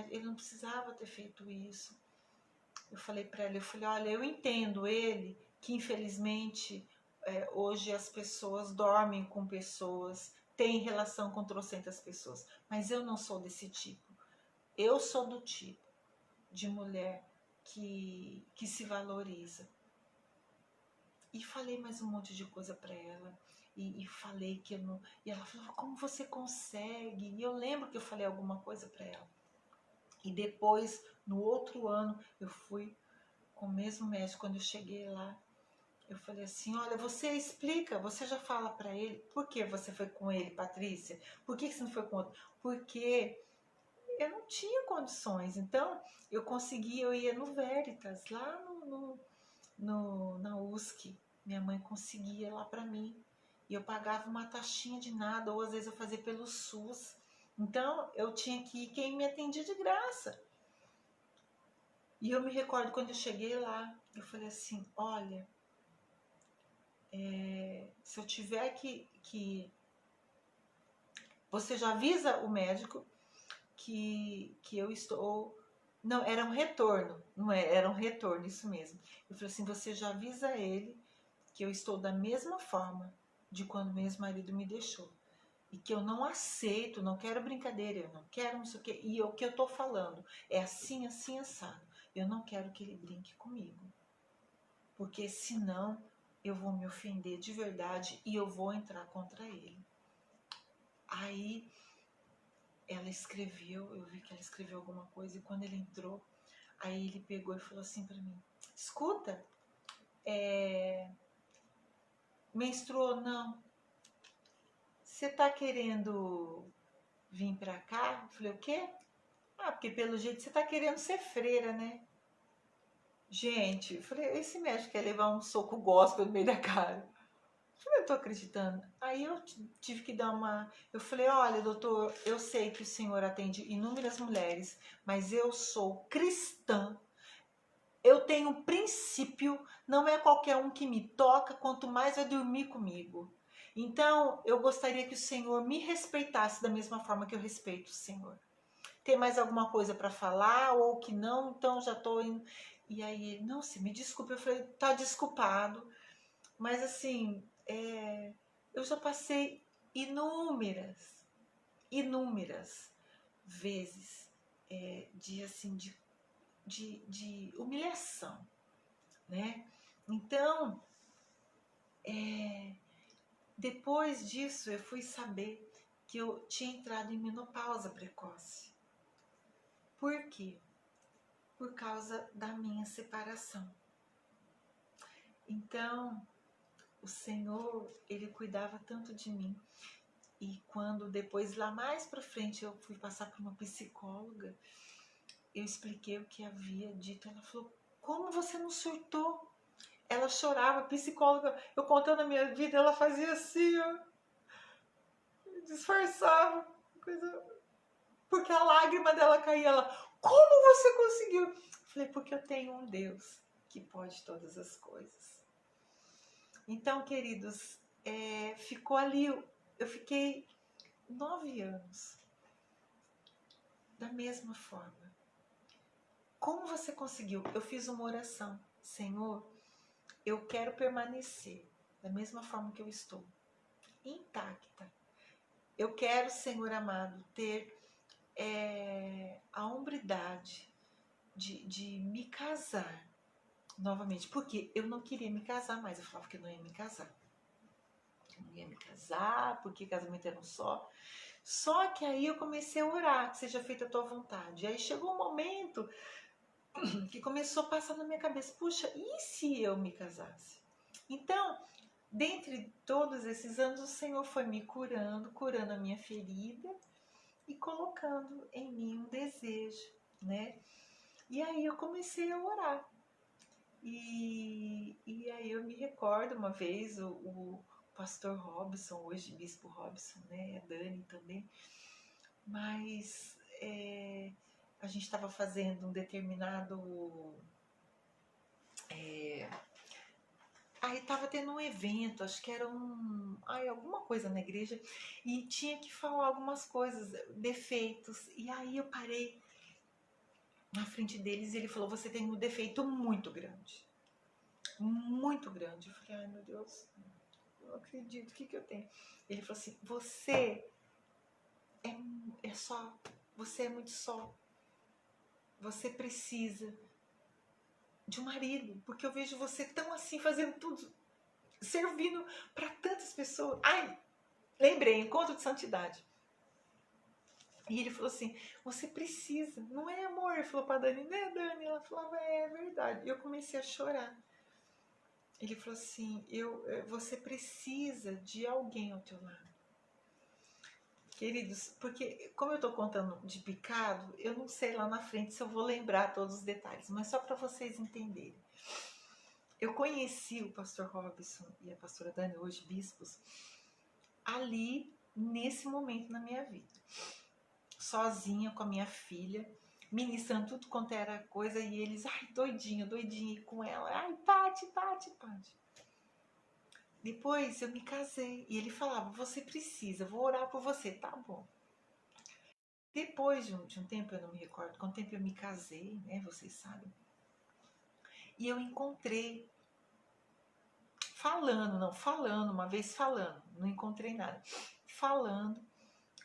Ele não precisava ter feito isso. Eu falei para ela, olha, eu entendo ele, que infelizmente hoje as pessoas dormem com pessoas, têm relação com trocentas pessoas. Mas eu não sou desse tipo. Eu sou do tipo de mulher que se valoriza. E falei mais um monte de coisa para ela. E falei que eu não... E ela falou, como você consegue? E eu lembro que eu falei alguma coisa para ela. E depois, no outro ano, eu fui com o mesmo médico. Quando eu cheguei lá, eu falei assim, olha, você explica, você já fala para ele. Por que você foi com ele, Patrícia? Por que você não foi com outro? Porque eu não tinha condições. Então, eu ia no Veritas, lá na USC. Minha mãe conseguia lá para mim. E eu pagava uma taxinha de nada, ou às vezes eu fazia pelo SUS. Então, eu tinha que ir quem me atendia de graça. E eu me recordo quando eu cheguei lá, eu falei assim, olha, se eu tiver que... Você já avisa o médico que eu estou... Não, era um retorno, não é? Era um retorno, isso mesmo. Eu falei assim, você já avisa ele que eu estou da mesma forma de quando meu ex-marido me deixou. E que eu não aceito, não quero brincadeira, eu não quero não sei o quê. E o que eu tô falando é assim, assim, assado. Eu não quero que ele brinque comigo. Porque senão eu vou me ofender de verdade e eu vou entrar contra ele. Aí ela escreveu, eu vi que ela escreveu alguma coisa, e quando ele entrou, aí ele pegou e falou assim pra mim: escuta, menstruou? Não. Você tá querendo vir pra cá? Eu falei: o quê? Ah, porque pelo jeito você tá querendo ser freira, né? Gente, eu falei: esse médico quer levar um soco gospel no meio da cara. Eu falei: eu tô acreditando. Aí eu tive que dar uma. Eu falei: olha, doutor, eu sei que o senhor atende inúmeras mulheres, mas eu sou cristã. Eu tenho um princípio, não é qualquer um que me toca, quanto mais vai dormir comigo. Então, eu gostaria que o Senhor me respeitasse da mesma forma que eu respeito o Senhor. Tem mais alguma coisa para falar ou que não? Então já tô indo. E aí ele: não, se me desculpe. Eu falei: tá desculpado. Mas assim, eu já passei inúmeras vezes assim, de humilhação, né? Então, depois disso, eu fui saber que eu tinha entrado em menopausa precoce. Por quê? Por causa da minha separação. Então, o Senhor, Ele cuidava tanto de mim. E quando depois, lá mais pra frente, eu fui passar por uma psicóloga, eu expliquei o que havia dito. Ela falou: como você não surtou? Ela chorava, a psicóloga, eu contando a minha vida, ela fazia assim, ó, disfarçava, coisa, porque a lágrima dela caía. Ela: como você conseguiu? Eu falei: porque eu tenho um Deus que pode todas as coisas. Então, queridos, ficou ali, eu fiquei 9 anos da mesma forma. Como você conseguiu? Eu fiz uma oração: Senhor, eu quero permanecer da mesma forma que eu estou, intacta. Eu quero, Senhor amado, ter a hombridade de me casar novamente. Porque eu não queria me casar mais. Eu falava que eu não ia me casar. Eu não ia me casar, porque casamento era um só. Só que aí eu comecei a orar, que seja feita a tua vontade. Aí chegou um momento que começou a passar na minha cabeça: puxa, e se eu me casasse? Então, dentre todos esses anos, o Senhor foi me curando a minha ferida e colocando em mim um desejo, né? E aí eu comecei a orar. E aí eu me recordo uma vez o pastor Robson, hoje bispo Robson, né? A Dani também. Mas a gente estava fazendo um determinado. Aí estava tendo um evento, acho que era alguma coisa na igreja, e tinha que falar algumas coisas, defeitos. E aí eu parei na frente deles e ele falou: você tem um defeito muito grande. Muito grande. Eu falei: ai meu Deus, eu não acredito, o que eu tenho? Ele falou assim: você é só, você é muito só. Você precisa de um marido, porque eu vejo você tão assim, fazendo tudo, servindo para tantas pessoas. Ai, lembrei, encontro de santidade. E ele falou assim: você precisa, não é amor? Ele falou pra Dani: né, Dani? Ela falava: é verdade. E eu comecei a chorar. Ele falou assim: você precisa de alguém ao teu lado. Queridos, porque como eu tô contando de picado, eu não sei lá na frente se eu vou lembrar todos os detalhes, mas só para vocês entenderem. Eu conheci o pastor Robson e a pastora Dani, hoje bispos, ali, nesse momento na minha vida. Sozinha com a minha filha, ministrando tudo quanto era coisa, e eles: ai, doidinho, doidinho com ela. Ai, Pati, Pati, Pati. Depois eu me casei e ele falava: você precisa, vou orar por você. Tá bom. Depois de um tempo, eu não me recordo quanto tempo eu me casei, né? Vocês sabem. E eu encontrei, uma vez falando, não encontrei nada. Falando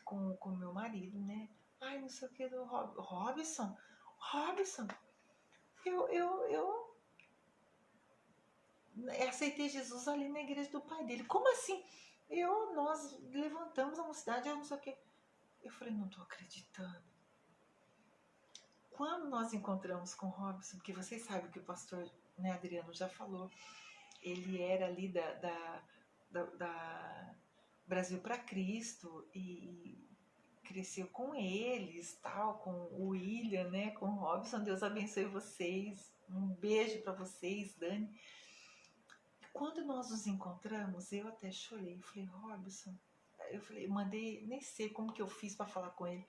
com meu marido, né? Ai, não sei o que do Robson, eu aceitei Jesus ali na igreja do pai dele. Como assim? Nós levantamos a mocidade, eu não sei o que. Eu falei, não tô acreditando. Quando nós encontramos com o Robson, porque vocês sabem que o pastor, né, Adriano já falou, ele era ali da Brasil para Cristo e cresceu com eles, tal, com o William, né, com o Robson. Deus abençoe vocês. Um beijo para vocês, Dani. Quando nós nos encontramos, eu até chorei. Falei, Robson, eu falei, mandei, nem sei como que eu fiz para falar com ele.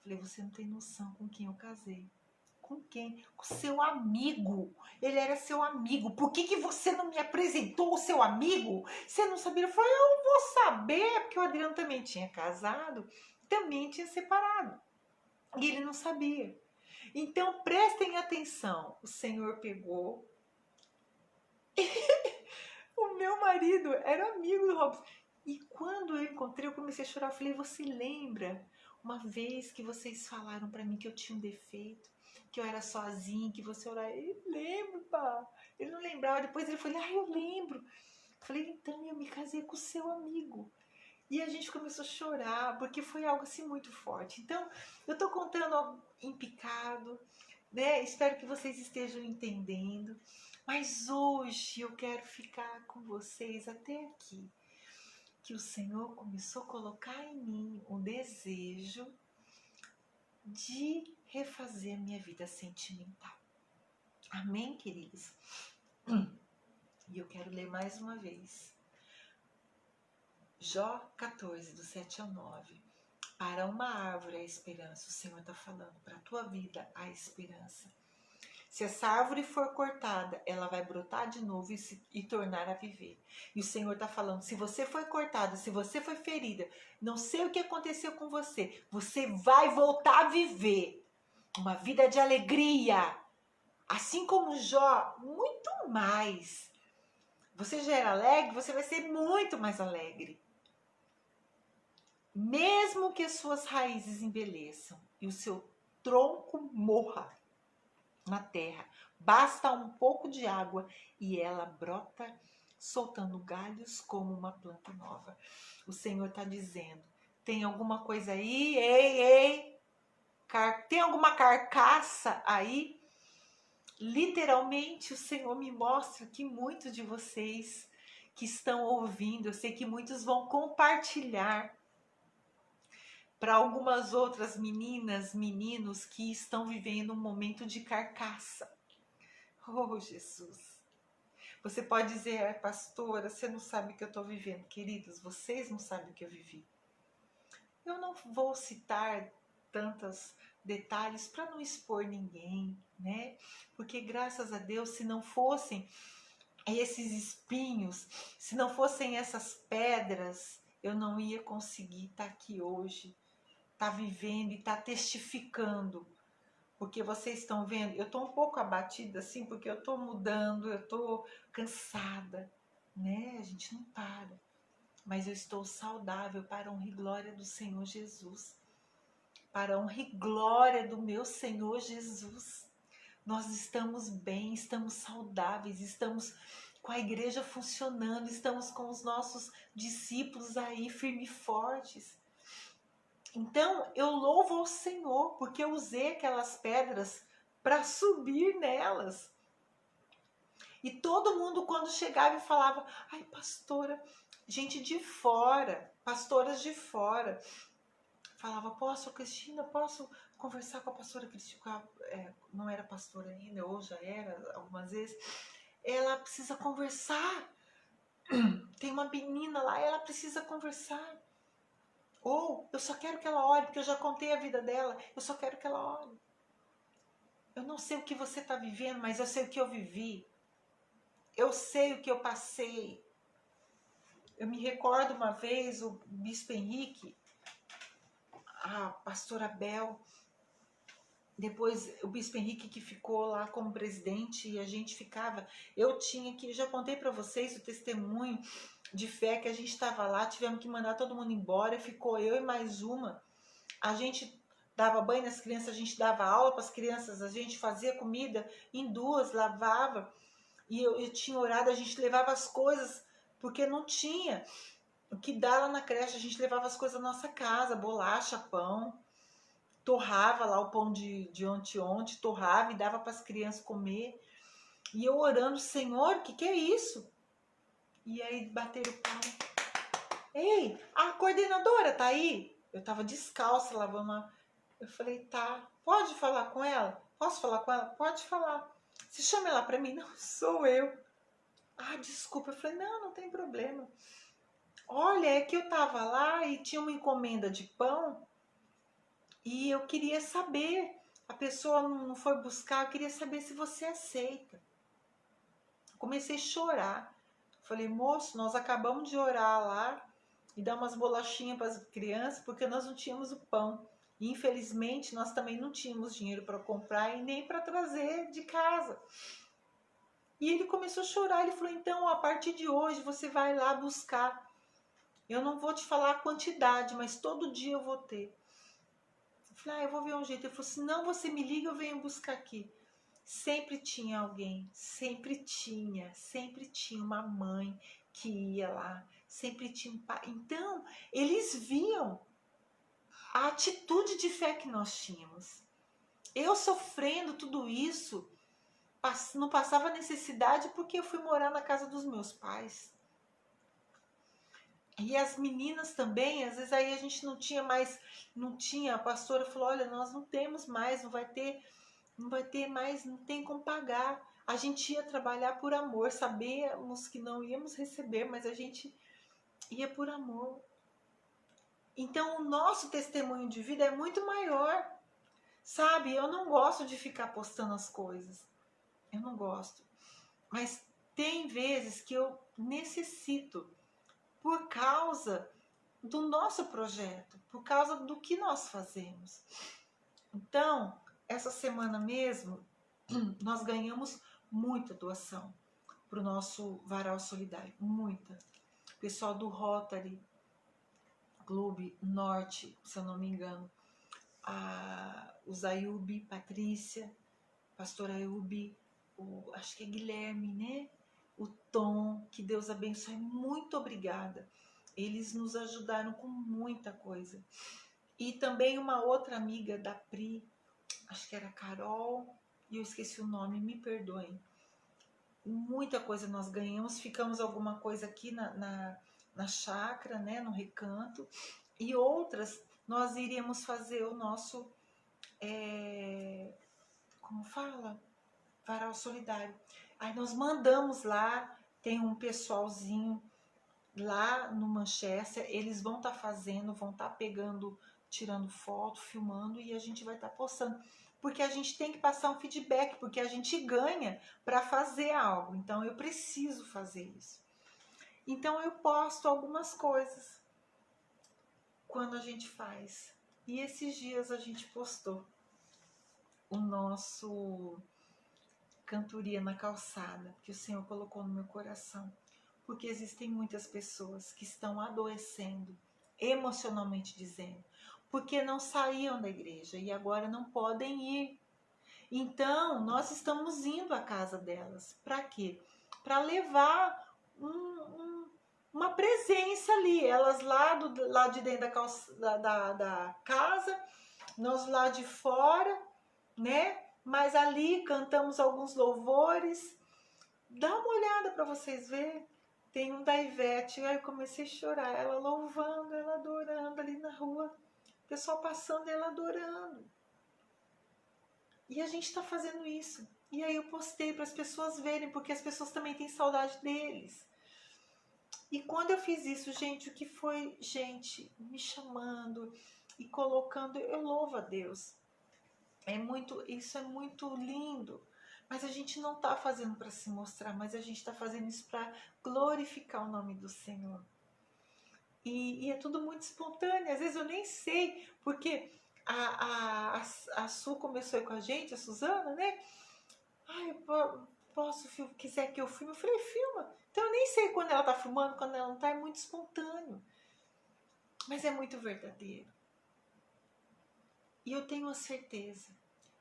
Falei, você não tem noção com quem eu casei. Com quem? Com seu amigo. Ele era seu amigo. Por que você não me apresentou o seu amigo? Você não sabia? Eu falei, eu vou saber, porque o Adriano também tinha casado, também tinha separado. E ele não sabia. Então, prestem atenção. O Senhor pegou. O meu marido era amigo do Robson. E quando eu encontrei, eu comecei a chorar. Eu falei, você lembra uma vez que vocês falaram pra mim que eu tinha um defeito? Que eu era sozinha, que você orava? Ele lembra, pá. Ele não lembrava. Depois ele falou, eu lembro. Eu falei, então eu me casei com o seu amigo. E a gente começou a chorar, porque foi algo assim muito forte. Então, eu tô contando em picado, né? Espero que vocês estejam entendendo. Mas hoje eu quero ficar com vocês até aqui. Que o Senhor começou a colocar em mim um desejo de refazer a minha vida sentimental. Amém, queridos? E eu quero ler mais uma vez. Jó 14, do 7 ao 9. Para uma árvore a esperança, o Senhor está falando. Para a tua vida a esperança. Se essa árvore for cortada, ela vai brotar de novo e tornar a viver. E o Senhor está falando, se você foi cortada, se você foi ferida, não sei o que aconteceu com você, você vai voltar a viver uma vida de alegria. Assim como Jó, muito mais. Você já era alegre, você vai ser muito mais alegre. Mesmo que as suas raízes envelheçam e o seu tronco morra na terra, basta um pouco de água e ela brota, soltando galhos como uma planta nova. O Senhor está dizendo, tem alguma coisa aí? Ei, tem alguma carcaça aí? Literalmente, o Senhor me mostra que muitos de vocês que estão ouvindo, eu sei que muitos vão compartilhar para algumas outras meninas, meninos que estão vivendo um momento de carcaça. Oh, Jesus! Você pode dizer, pastora, você não sabe o que eu estou vivendo. Queridos, vocês não sabem o que eu vivi. Eu não vou citar tantos detalhes para não expor ninguém, né? Porque graças a Deus, se não fossem esses espinhos, se não fossem essas pedras, eu não ia conseguir estar aqui hoje, estar vivendo e estar testificando. Porque vocês estão vendo, eu estou um pouco abatida assim, porque eu estou mudando, eu estou cansada, né? A gente não para. Mas eu estou saudável para a honra e glória do Senhor Jesus. Para a honra e glória do meu Senhor Jesus. Nós estamos bem, estamos saudáveis, estamos com a igreja funcionando, estamos com os nossos discípulos aí firmes e fortes. Então, eu louvo ao Senhor, porque eu usei aquelas pedras para subir nelas. E todo mundo, quando chegava e falava, ai, pastora, gente de fora, pastoras de fora, falava, Cristina, posso conversar com a pastora Cristina? Não era pastora ainda, ou já era, algumas vezes. Ela precisa conversar. Tem uma menina lá, ela precisa conversar. Ou eu só quero que ela ore, porque eu já contei a vida dela, eu só quero que ela ore. Eu não sei o que você está vivendo, mas eu sei o que eu vivi. Eu sei o que eu passei. Eu me recordo uma vez, o Bispo Henrique, a pastora Bel, Depois o Bispo Henrique que ficou lá como presidente e a gente ficava, eu tinha que, já contei para vocês o testemunho de fé que a gente estava lá, tivemos que mandar todo mundo embora, ficou eu e mais uma, a gente dava banho nas crianças, a gente dava aula para as crianças, a gente fazia comida em duas, lavava, e eu tinha orado, a gente levava as coisas, porque não tinha o que dar lá na creche, a gente levava as coisas da nossa casa, bolacha, pão, torrava lá o pão de ontem, torrava e dava para as crianças comer. E eu orando, Senhor, o que é isso? E aí bateram o pau. Ei, a coordenadora tá aí? Eu tava descalça lavando uma... Eu falei, tá, pode falar com ela? Posso falar com ela? Pode falar. Você chama ela pra mim? Não, sou eu. Ah, desculpa. Eu falei, não, não tem problema. Olha, é que eu tava lá e tinha uma encomenda de pão e eu queria saber, a pessoa não foi buscar, eu queria saber se você aceita. Comecei a chorar. Falei, moço, nós acabamos de orar lá e dar umas bolachinhas para as crianças porque nós não tínhamos o pão. E, infelizmente, nós também não tínhamos dinheiro para comprar e nem para trazer de casa. E ele começou a chorar, ele falou, então, a partir de hoje você vai lá buscar. Eu não vou te falar a quantidade, mas todo dia eu vou ter. Eu falei, eu vou ver um jeito. Ele falou, se não você me liga, eu venho buscar aqui. Sempre tinha alguém, sempre tinha uma mãe que ia lá, sempre tinha um pai. Então, eles viam a atitude de fé que nós tínhamos. Eu sofrendo tudo isso, não passava necessidade porque eu fui morar na casa dos meus pais. E as meninas também, às vezes aí a gente não tinha mais, a pastora falou, olha, nós não temos mais, não vai ter mais, não tem como pagar. A gente ia trabalhar por amor, sabíamos que não íamos receber, mas a gente ia por amor. Então o nosso testemunho de vida é muito maior, sabe? Eu não gosto de ficar postando as coisas, eu não gosto. Mas tem vezes que eu necessito, por causa do nosso projeto, por causa do que nós fazemos. Então, essa semana mesmo, nós ganhamos muita doação para o nosso Varal Solidário, muita. O pessoal do Rotary Clube Norte, se eu não me engano, o Zayubi, Patrícia, pastor Ayubi, acho que é Guilherme, né? O Tom, que Deus abençoe, muito obrigada. Eles nos ajudaram com muita coisa. E também uma outra amiga da Pri, acho que era Carol, e eu esqueci o nome, me perdoem. Muita coisa nós ganhamos, ficamos alguma coisa aqui na chácara, né, no recanto, e outras nós iríamos fazer o nosso, como fala? Varal Solidário. Aí nós mandamos lá, tem um pessoalzinho lá no Manchester, eles vão estar fazendo, vão estar pegando, tirando foto, filmando e a gente vai estar postando. Porque a gente tem que passar um feedback, porque a gente ganha para fazer algo. Então eu preciso fazer isso. Então eu posto algumas coisas quando a gente faz. E esses dias a gente postou o nosso cantoria na calçada, que o Senhor colocou no meu coração. Porque existem muitas pessoas que estão adoecendo, emocionalmente dizendo, porque não saíam da igreja e agora não podem ir. Então, nós estamos indo à casa delas. Para quê? Para levar uma presença ali. Elas lá de dentro da casa, nós lá de fora, né? Mas ali cantamos alguns louvores. Dá uma olhada para vocês verem. Tem um da Ivete, aí eu comecei a chorar, ela louvando, ela adorando ali na rua, o pessoal passando e ela adorando. E a gente está fazendo isso. E aí eu postei para as pessoas verem, porque as pessoas também têm saudade deles. E quando eu fiz isso, gente, o que foi gente me chamando e colocando, eu louvo a Deus. Isso é muito lindo. Mas a gente não está fazendo para se mostrar, mas a gente está fazendo isso para glorificar o nome do Senhor. E é tudo muito espontâneo. Às vezes eu nem sei, porque a Su começou aí com a gente, a Suzana, né? Ai, posso, quiser que eu filme? Eu falei, filma. Então eu nem sei quando ela tá filmando, quando ela não tá, é muito espontâneo. Mas é muito verdadeiro. E eu tenho a certeza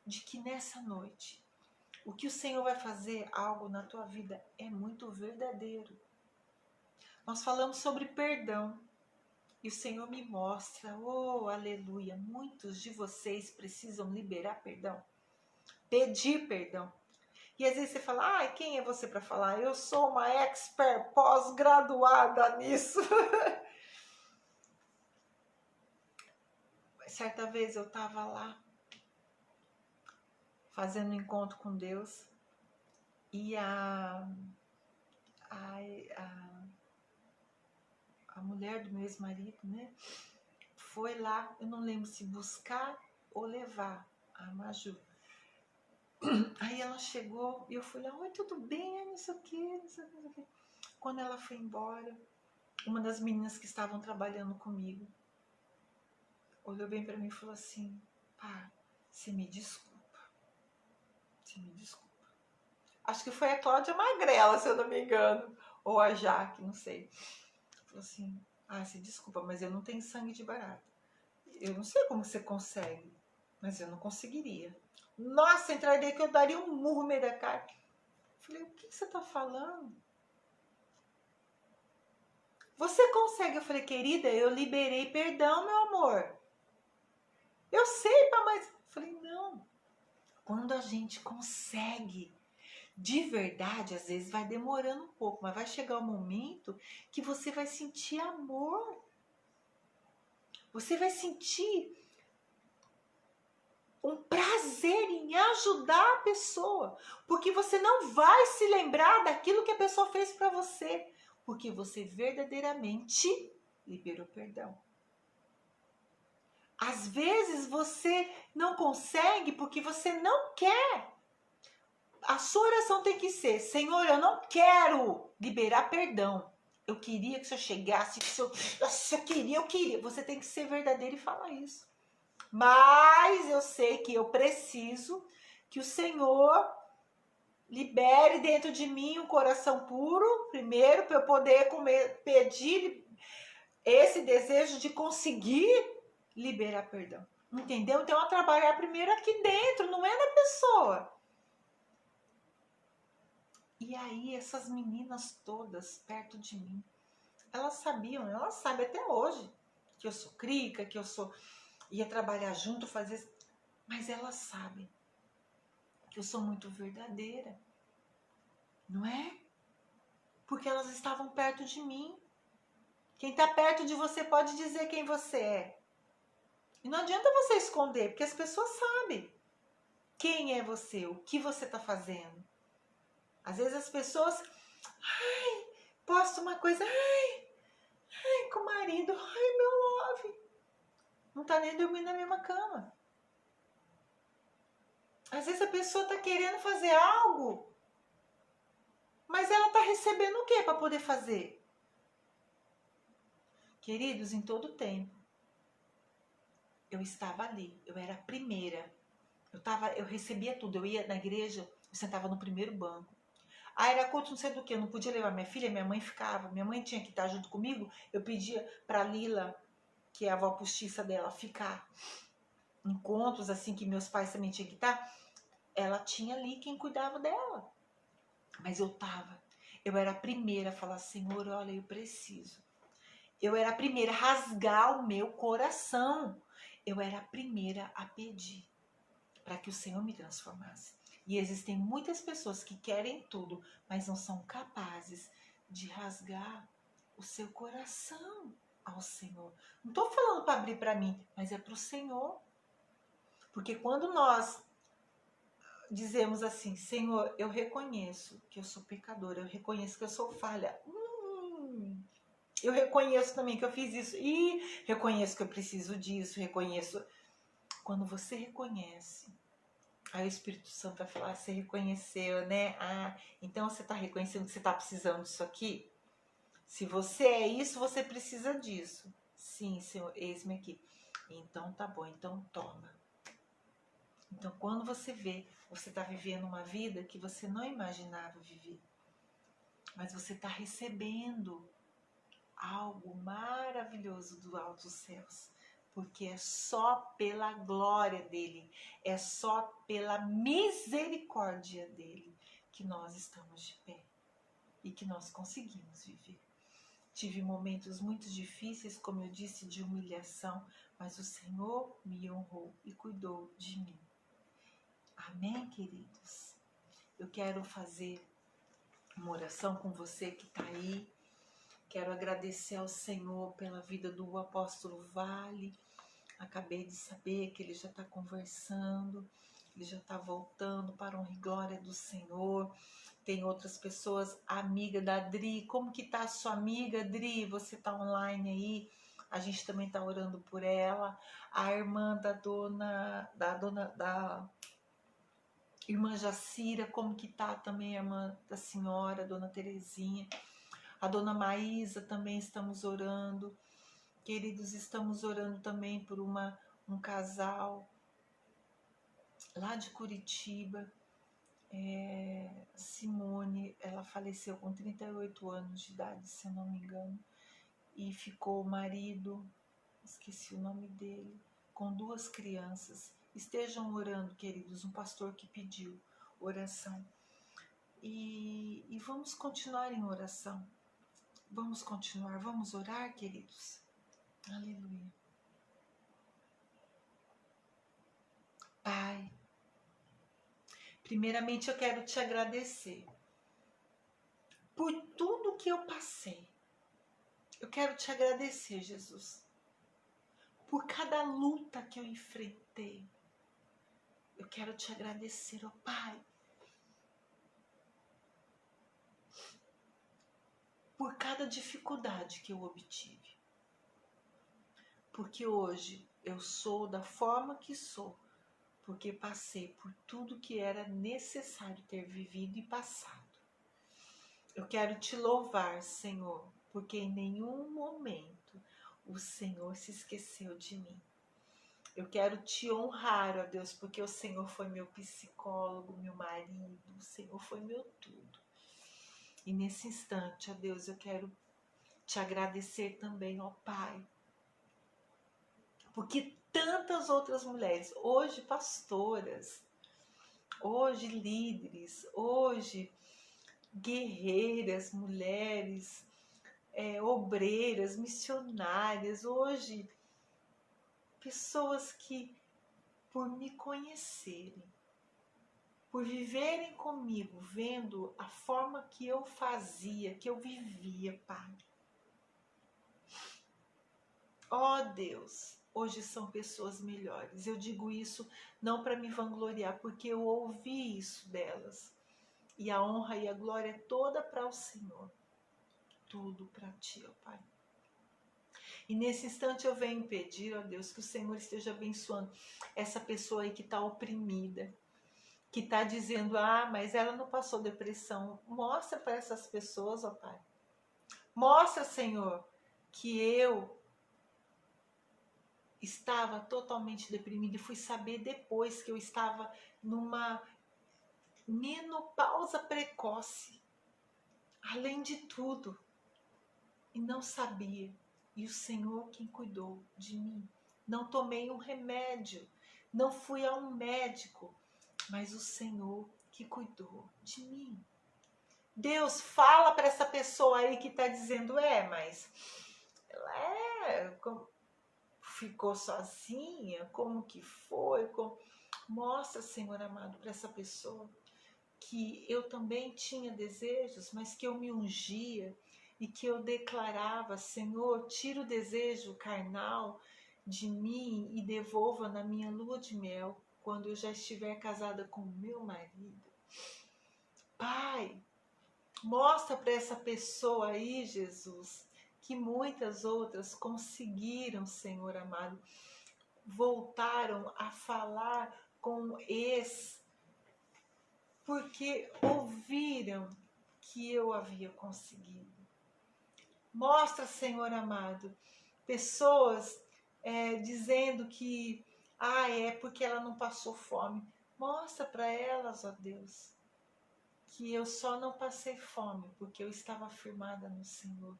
de que nessa noite, o que o Senhor vai fazer algo na tua vida é muito verdadeiro. Nós falamos sobre perdão. E o Senhor me mostra, oh, aleluia, muitos de vocês precisam liberar perdão. Pedir perdão. E às vezes você fala, ai, quem é você para falar? Eu sou uma expert pós-graduada nisso. Certa vez eu estava lá, fazendo um encontro com Deus, e a mulher do meu ex-marido, né, foi lá, eu não lembro se buscar ou levar a Maju. Aí ela chegou e eu fui lá, oi, tudo bem? Não sei o que, não sei o que, não sei o que. Quando ela foi embora, uma das meninas que estavam trabalhando comigo olhou bem pra mim e falou assim, pá, você me desculpa. Você me desculpa. Acho que foi a Cláudia Magrela, se eu não me engano. Ou a Jaque, não sei. Falou assim, se desculpa, mas eu não tenho sangue de barata. Eu não sei como você consegue, mas eu não conseguiria. Nossa, entraria que eu daria um murro no meio da cara. Falei, o que você tá falando? Você consegue? Eu falei, querida, eu liberei perdão, meu amor. Eu sei, pá, mas... Eu falei, não. Quando a gente consegue, de verdade, às vezes vai demorando um pouco, mas vai chegar um momento que você vai sentir amor. Você vai sentir um prazer em ajudar a pessoa, porque você não vai se lembrar daquilo que a pessoa fez para você, porque você verdadeiramente liberou perdão. Às vezes você não consegue porque você não quer. A sua oração tem que ser, Senhor, eu não quero liberar perdão. Eu queria que o Senhor chegasse, que eu queria. Você tem que ser verdadeiro e falar isso. Mas eu sei que eu preciso que o Senhor libere dentro de mim um coração puro, primeiro, para eu poder pedir esse desejo de conseguir liberar perdão. Entendeu? Então, eu trabalhar primeiro aqui dentro, não é na pessoa. E aí, essas meninas todas perto de mim, elas sabiam, elas sabem até hoje que eu sou crica, que eu ia trabalhar junto, fazer... Mas elas sabem que eu sou muito verdadeira, não é? Porque elas estavam perto de mim. Quem está perto de você pode dizer quem você é. E não adianta você esconder, porque as pessoas sabem quem é você, o que você está fazendo. Às vezes as pessoas, posta uma coisa, com o marido, meu love. Não tá nem dormindo na mesma cama. Às vezes a pessoa tá querendo fazer algo, mas ela tá recebendo o que para poder fazer? Queridos, em todo tempo, eu estava ali, eu era a primeira. Eu recebia tudo, eu ia na igreja, eu sentava no primeiro banco. Era culto não sei do que, eu não podia levar minha filha, minha mãe ficava. Minha mãe tinha que estar junto comigo, eu pedia pra Lila, que é a avó postiça dela, ficar. Encontros assim que meus pais também tinham que estar, ela tinha ali quem cuidava dela. Mas eu era a primeira a falar, Senhor, olha, eu preciso. Eu era a primeira a rasgar o meu coração. Eu era a primeira a pedir para que o Senhor me transformasse. E existem muitas pessoas que querem tudo, mas não são capazes de rasgar o seu coração ao Senhor. Não estou falando para abrir para mim, mas é para o Senhor. Porque quando nós dizemos assim, Senhor, eu reconheço que eu sou pecadora, eu reconheço que eu sou falha. Eu reconheço também que eu fiz isso. E reconheço que eu preciso disso, reconheço. Quando você reconhece, aí o Espírito Santo vai falar, você reconheceu, né? Então você está reconhecendo que você está precisando disso aqui? Se você é isso, você precisa disso. Sim, Senhor, eis-me aqui. Então tá bom, então toma. Então quando você vê, você está vivendo uma vida que você não imaginava viver, mas você está recebendo algo maravilhoso do alto dos céus, porque é só pela glória dele, é só pela misericórdia dele que nós estamos de pé e que nós conseguimos viver. Tive momentos muito difíceis, como eu disse, de humilhação, mas o Senhor me honrou e cuidou de mim. Amém, queridos? Eu quero fazer uma oração com você que está aí. Quero agradecer ao Senhor pela vida do apóstolo Vale. Acabei de saber que ele já está conversando, ele já está voltando para a honra e glória do Senhor. Tem outras pessoas, amiga da Dri. Como que tá a sua amiga, Dri? Você tá online aí? A gente também tá orando por ela. A irmã da irmã Jacira, como que tá também a irmã da senhora, a dona Terezinha. A dona Maísa também estamos orando. Queridos, estamos orando também por um casal lá de Curitiba. Simone, ela faleceu com 38 anos de idade, se eu não me engano, e ficou o marido, esqueci o nome dele, com 2 crianças. Estejam orando, queridos, um pastor que pediu oração. E vamos continuar em oração. Vamos continuar, vamos orar, queridos. Aleluia. Pai, primeiramente eu quero te agradecer por tudo que eu passei. Eu quero te agradecer, Jesus, por cada luta que eu enfrentei. Eu quero te agradecer, ó Pai, por cada dificuldade que eu obtive. Porque hoje eu sou da forma que sou, porque passei por tudo que era necessário ter vivido e passado. Eu quero te louvar, Senhor, porque em nenhum momento o Senhor se esqueceu de mim. Eu quero te honrar, ó Deus, porque o Senhor foi meu psicólogo, meu marido, o Senhor foi meu tudo. E nesse instante, ó Deus, eu quero te agradecer também, ó Pai, porque tantas outras mulheres, hoje pastoras, hoje líderes, hoje guerreiras, mulheres, obreiras, missionárias, hoje pessoas que, por me conhecerem, por viverem comigo, vendo a forma que eu fazia, que eu vivia, Pai. Ó Deus, hoje são pessoas melhores. Eu digo isso não para me vangloriar, porque eu ouvi isso delas. E a honra e a glória é toda para o Senhor. Tudo para ti, ó Pai. E nesse instante eu venho pedir, ó Deus, que o Senhor esteja abençoando essa pessoa aí que está oprimida, que está dizendo, mas ela não passou depressão. Mostra para essas pessoas, ó Pai. Mostra, Senhor, que eu estava totalmente deprimida e fui saber depois que eu estava numa menopausa precoce, além de tudo, e não sabia. E o Senhor quem cuidou de mim. Não tomei um remédio, não fui a um médico, mas o Senhor que cuidou de mim. Deus, fala para essa pessoa aí que está dizendo, mas ela ficou sozinha, como que foi? Mostra, Senhor amado, para essa pessoa que eu também tinha desejos, mas que eu me ungia e que eu declarava, Senhor, tira o desejo carnal de mim e devolva na minha lua de mel, quando eu já estiver casada com o meu marido. Pai, mostra para essa pessoa aí, Jesus, que muitas outras conseguiram, Senhor amado, voltaram a falar com ex, porque ouviram que eu havia conseguido. Mostra, Senhor amado, pessoas dizendo que é porque ela não passou fome. Mostra para elas, ó Deus, que eu só não passei fome porque eu estava firmada no Senhor.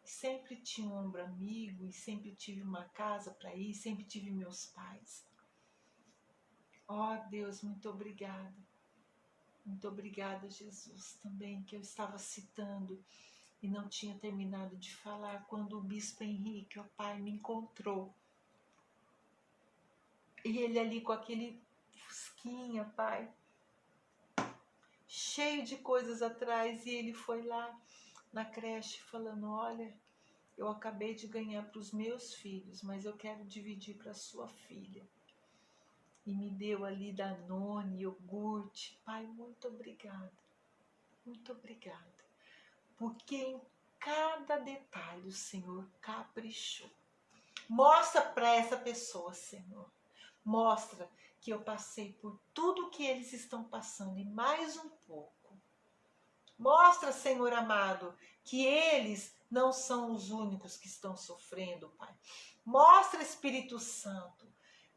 Sempre tinha um ombro amigo e sempre tive uma casa para ir, sempre tive meus pais. Ó Deus, muito obrigada. Muito obrigada, Jesus, também, que eu estava citando e não tinha terminado de falar quando o bispo Henrique, ó Pai, me encontrou. E ele ali com aquele fusquinha, Pai, cheio de coisas atrás, e ele foi lá na creche falando, olha, eu acabei de ganhar para os meus filhos, mas eu quero dividir para a sua filha. E me deu ali Danone, iogurte. Pai, muito obrigada. Muito obrigada. Porque em cada detalhe o Senhor caprichou. Mostra para essa pessoa, Senhor. Mostra que eu passei por tudo que eles estão passando e mais um pouco. Mostra, Senhor amado, que eles não são os únicos que estão sofrendo, Pai. Mostra, Espírito Santo.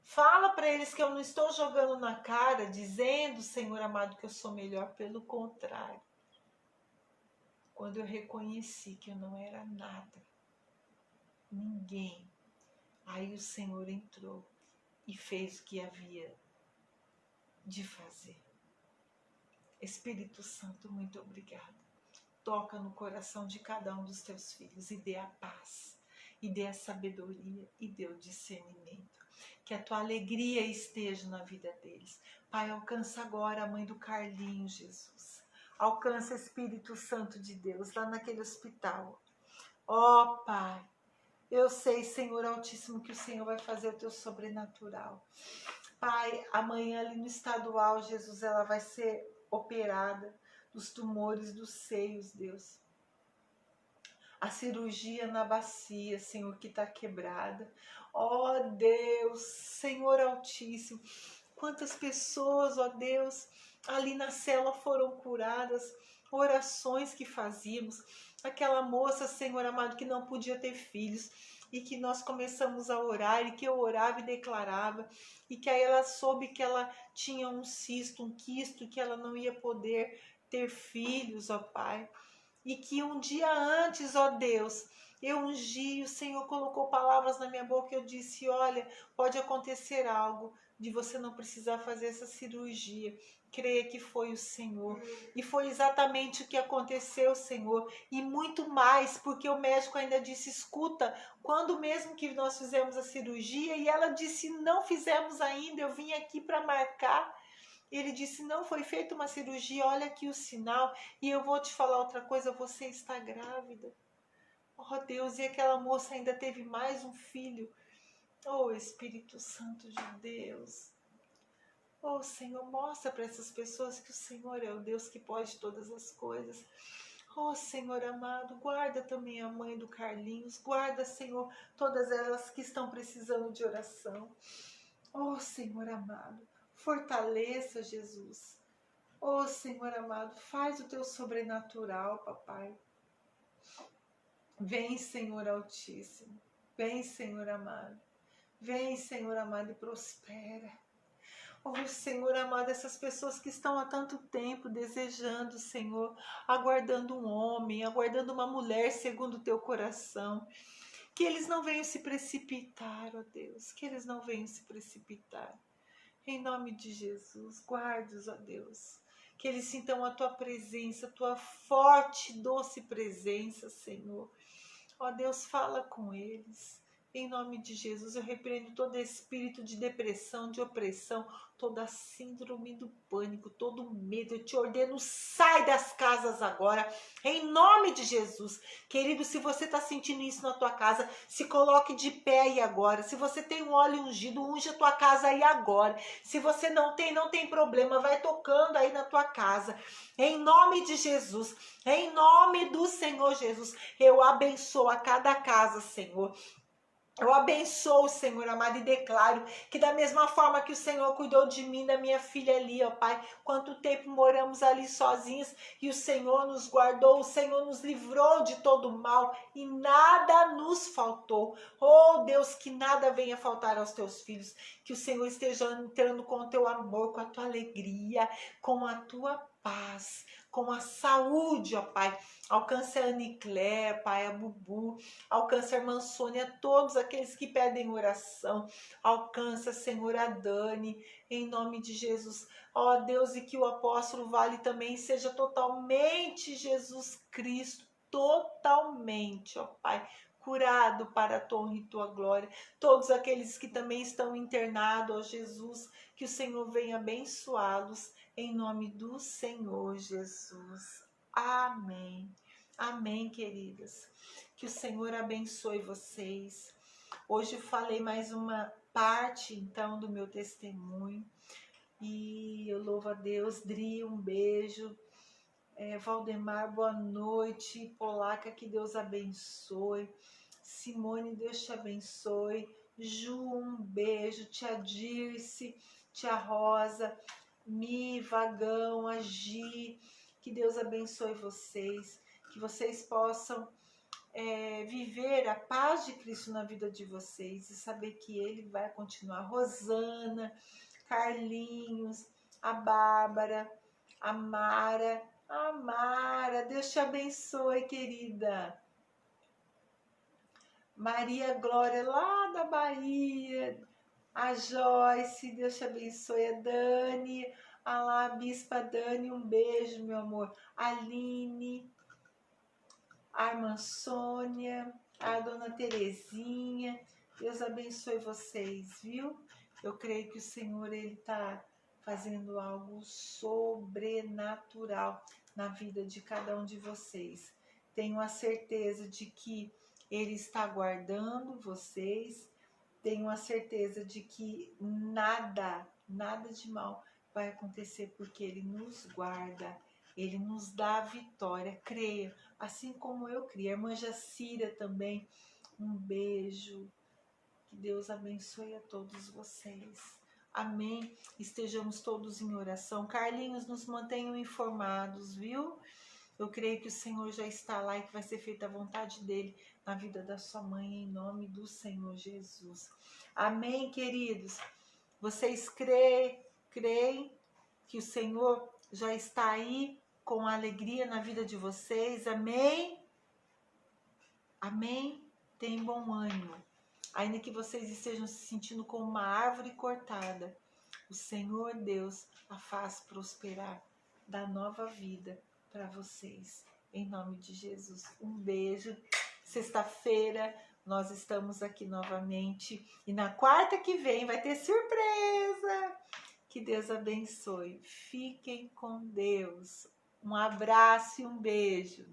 Fala para eles que eu não estou jogando na cara, dizendo, Senhor amado, que eu sou melhor. Pelo contrário. Quando eu reconheci que eu não era nada, ninguém, aí o Senhor entrou e fez o que havia de fazer. Espírito Santo, muito obrigada. Toca no coração de cada um dos teus filhos e dê a paz, e dê a sabedoria, e dê o discernimento. Que a tua alegria esteja na vida deles. Pai, alcança agora a mãe do Carlinhos, Jesus. Alcança, Espírito Santo de Deus, lá naquele hospital. Ó Pai, eu sei, Senhor Altíssimo, que o Senhor vai fazer o teu sobrenatural. Pai, amanhã ali no estadual, Jesus, ela vai ser operada dos tumores dos seios, Deus. A cirurgia na bacia, Senhor, que está quebrada. Ó Deus, Senhor Altíssimo, quantas pessoas, ó Deus, ali na cela foram curadas, orações que fazíamos. Aquela moça, Senhor amado, que não podia ter filhos, e que nós começamos a orar, e que eu orava e declarava, e que aí ela soube que ela tinha um cisto, um quisto, que ela não ia poder ter filhos, ó Pai. E que um dia antes, ó Deus, eu ungi, o Senhor colocou palavras na minha boca e eu disse, olha, pode acontecer algo de você não precisar fazer essa cirurgia. Creia que foi o Senhor. E foi exatamente o que aconteceu, Senhor. E muito mais, porque o médico ainda disse, escuta, quando mesmo que nós fizemos a cirurgia? E ela disse, não fizemos ainda, eu vim aqui para marcar. Ele disse, não, foi feita uma cirurgia, olha aqui o sinal. E eu vou te falar outra coisa, você está grávida. Oh Deus, e aquela moça ainda teve mais um filho. Oh Espírito Santo de Deus. Oh Senhor, mostra para essas pessoas que o Senhor é o Deus que pode todas as coisas. Oh Senhor amado, guarda também a mãe do Carlinhos. Guarda, Senhor, todas elas que estão precisando de oração. Oh Senhor amado, fortaleça, Jesus. Oh Senhor amado, faz o teu sobrenatural, papai. Vem, Senhor Altíssimo. Vem, Senhor amado. Vem, Senhor amado, e prospera. Oh, Senhor amado, essas pessoas que estão há tanto tempo desejando, Senhor, aguardando um homem, aguardando uma mulher segundo o teu coração. Que eles não venham se precipitar, ó Deus. Que eles não venham se precipitar. Em nome de Jesus, guarde-os, ó Deus. Que eles sintam a tua presença, a tua forte, doce presença, Senhor. Ó Deus, fala com eles. Em nome de Jesus, eu repreendo todo espírito de depressão, de opressão, toda síndrome do pânico, todo medo. Eu te ordeno, sai das casas agora, em nome de Jesus. Querido, se você está sentindo isso na tua casa, se coloque de pé aí agora. Se você tem um óleo ungido, unge a tua casa aí agora. Se você não tem problema, vai tocando aí na tua casa. Em nome de Jesus, em nome do Senhor Jesus, eu abençoo a cada casa, Senhor. Eu abençoo, Senhor amado, e declaro que da mesma forma que o Senhor cuidou de mim, da minha filha ali, ó Pai, quanto tempo moramos ali sozinhas e o Senhor nos guardou, o Senhor nos livrou de todo mal e nada nos faltou. Oh Deus, que nada venha faltar aos teus filhos, que o Senhor esteja entrando com o teu amor, com a tua alegria, com a tua paz, com a saúde, ó Pai. Alcance a Aniclé, Pai, a Bubu, alcança a irmã Sônia, todos aqueles que pedem oração. Alcança, Senhor, a Dani, em nome de Jesus. Ó Deus, e que o apóstolo Vale também seja totalmente Jesus Cristo, totalmente, ó Pai, curado para a tua honra e tua glória. Todos aqueles que também estão internados, ó Jesus, que o Senhor venha abençoá-los, em nome do Senhor Jesus. Amém. Amém, queridas. Que o Senhor abençoe vocês. Hoje eu falei mais uma parte, então, do meu testemunho. E eu louvo a Deus. Dri, um beijo. Valdemar, boa noite. Polaca, que Deus abençoe. Simone, Deus te abençoe. Ju, um beijo. Tia Dirce, tia Rosa, Mi, Vagão, Agi. Que Deus abençoe vocês. Que vocês possam viver a paz de Cristo na vida de vocês e saber que Ele vai continuar. Rosana, Carlinhos, a Bárbara, a Mara, Deus te abençoe, querida. Maria Glória, lá da Bahia, a Joyce, Deus te abençoe, a Dani, a Bispa Dani, um beijo, meu amor. A Aline, a irmã Sônia, a dona Terezinha, Deus abençoe vocês, viu? Eu creio que o Senhor, Ele está fazendo algo sobrenatural na vida de cada um de vocês. Tenho a certeza de que Ele está guardando vocês, tenho a certeza de que nada de mal vai acontecer, porque Ele nos guarda, Ele nos dá a vitória, creia, assim como eu criei. A irmã Jacira também, um beijo, que Deus abençoe a todos vocês. Amém. Estejamos todos em oração. Carlinhos, nos mantenham informados, viu? Eu creio que o Senhor já está lá e que vai ser feita a vontade dele na vida da sua mãe, em nome do Senhor Jesus. Amém, queridos? Vocês creem que o Senhor já está aí com alegria na vida de vocês? Amém? Amém? Tem bom ânimo. Ainda que vocês estejam se sentindo como uma árvore cortada, o Senhor Deus a faz prosperar, dá nova vida para vocês. Em nome de Jesus, um beijo. Sexta-feira nós estamos aqui novamente e na quarta que vem vai ter surpresa. Que Deus abençoe. Fiquem com Deus. Um abraço e um beijo.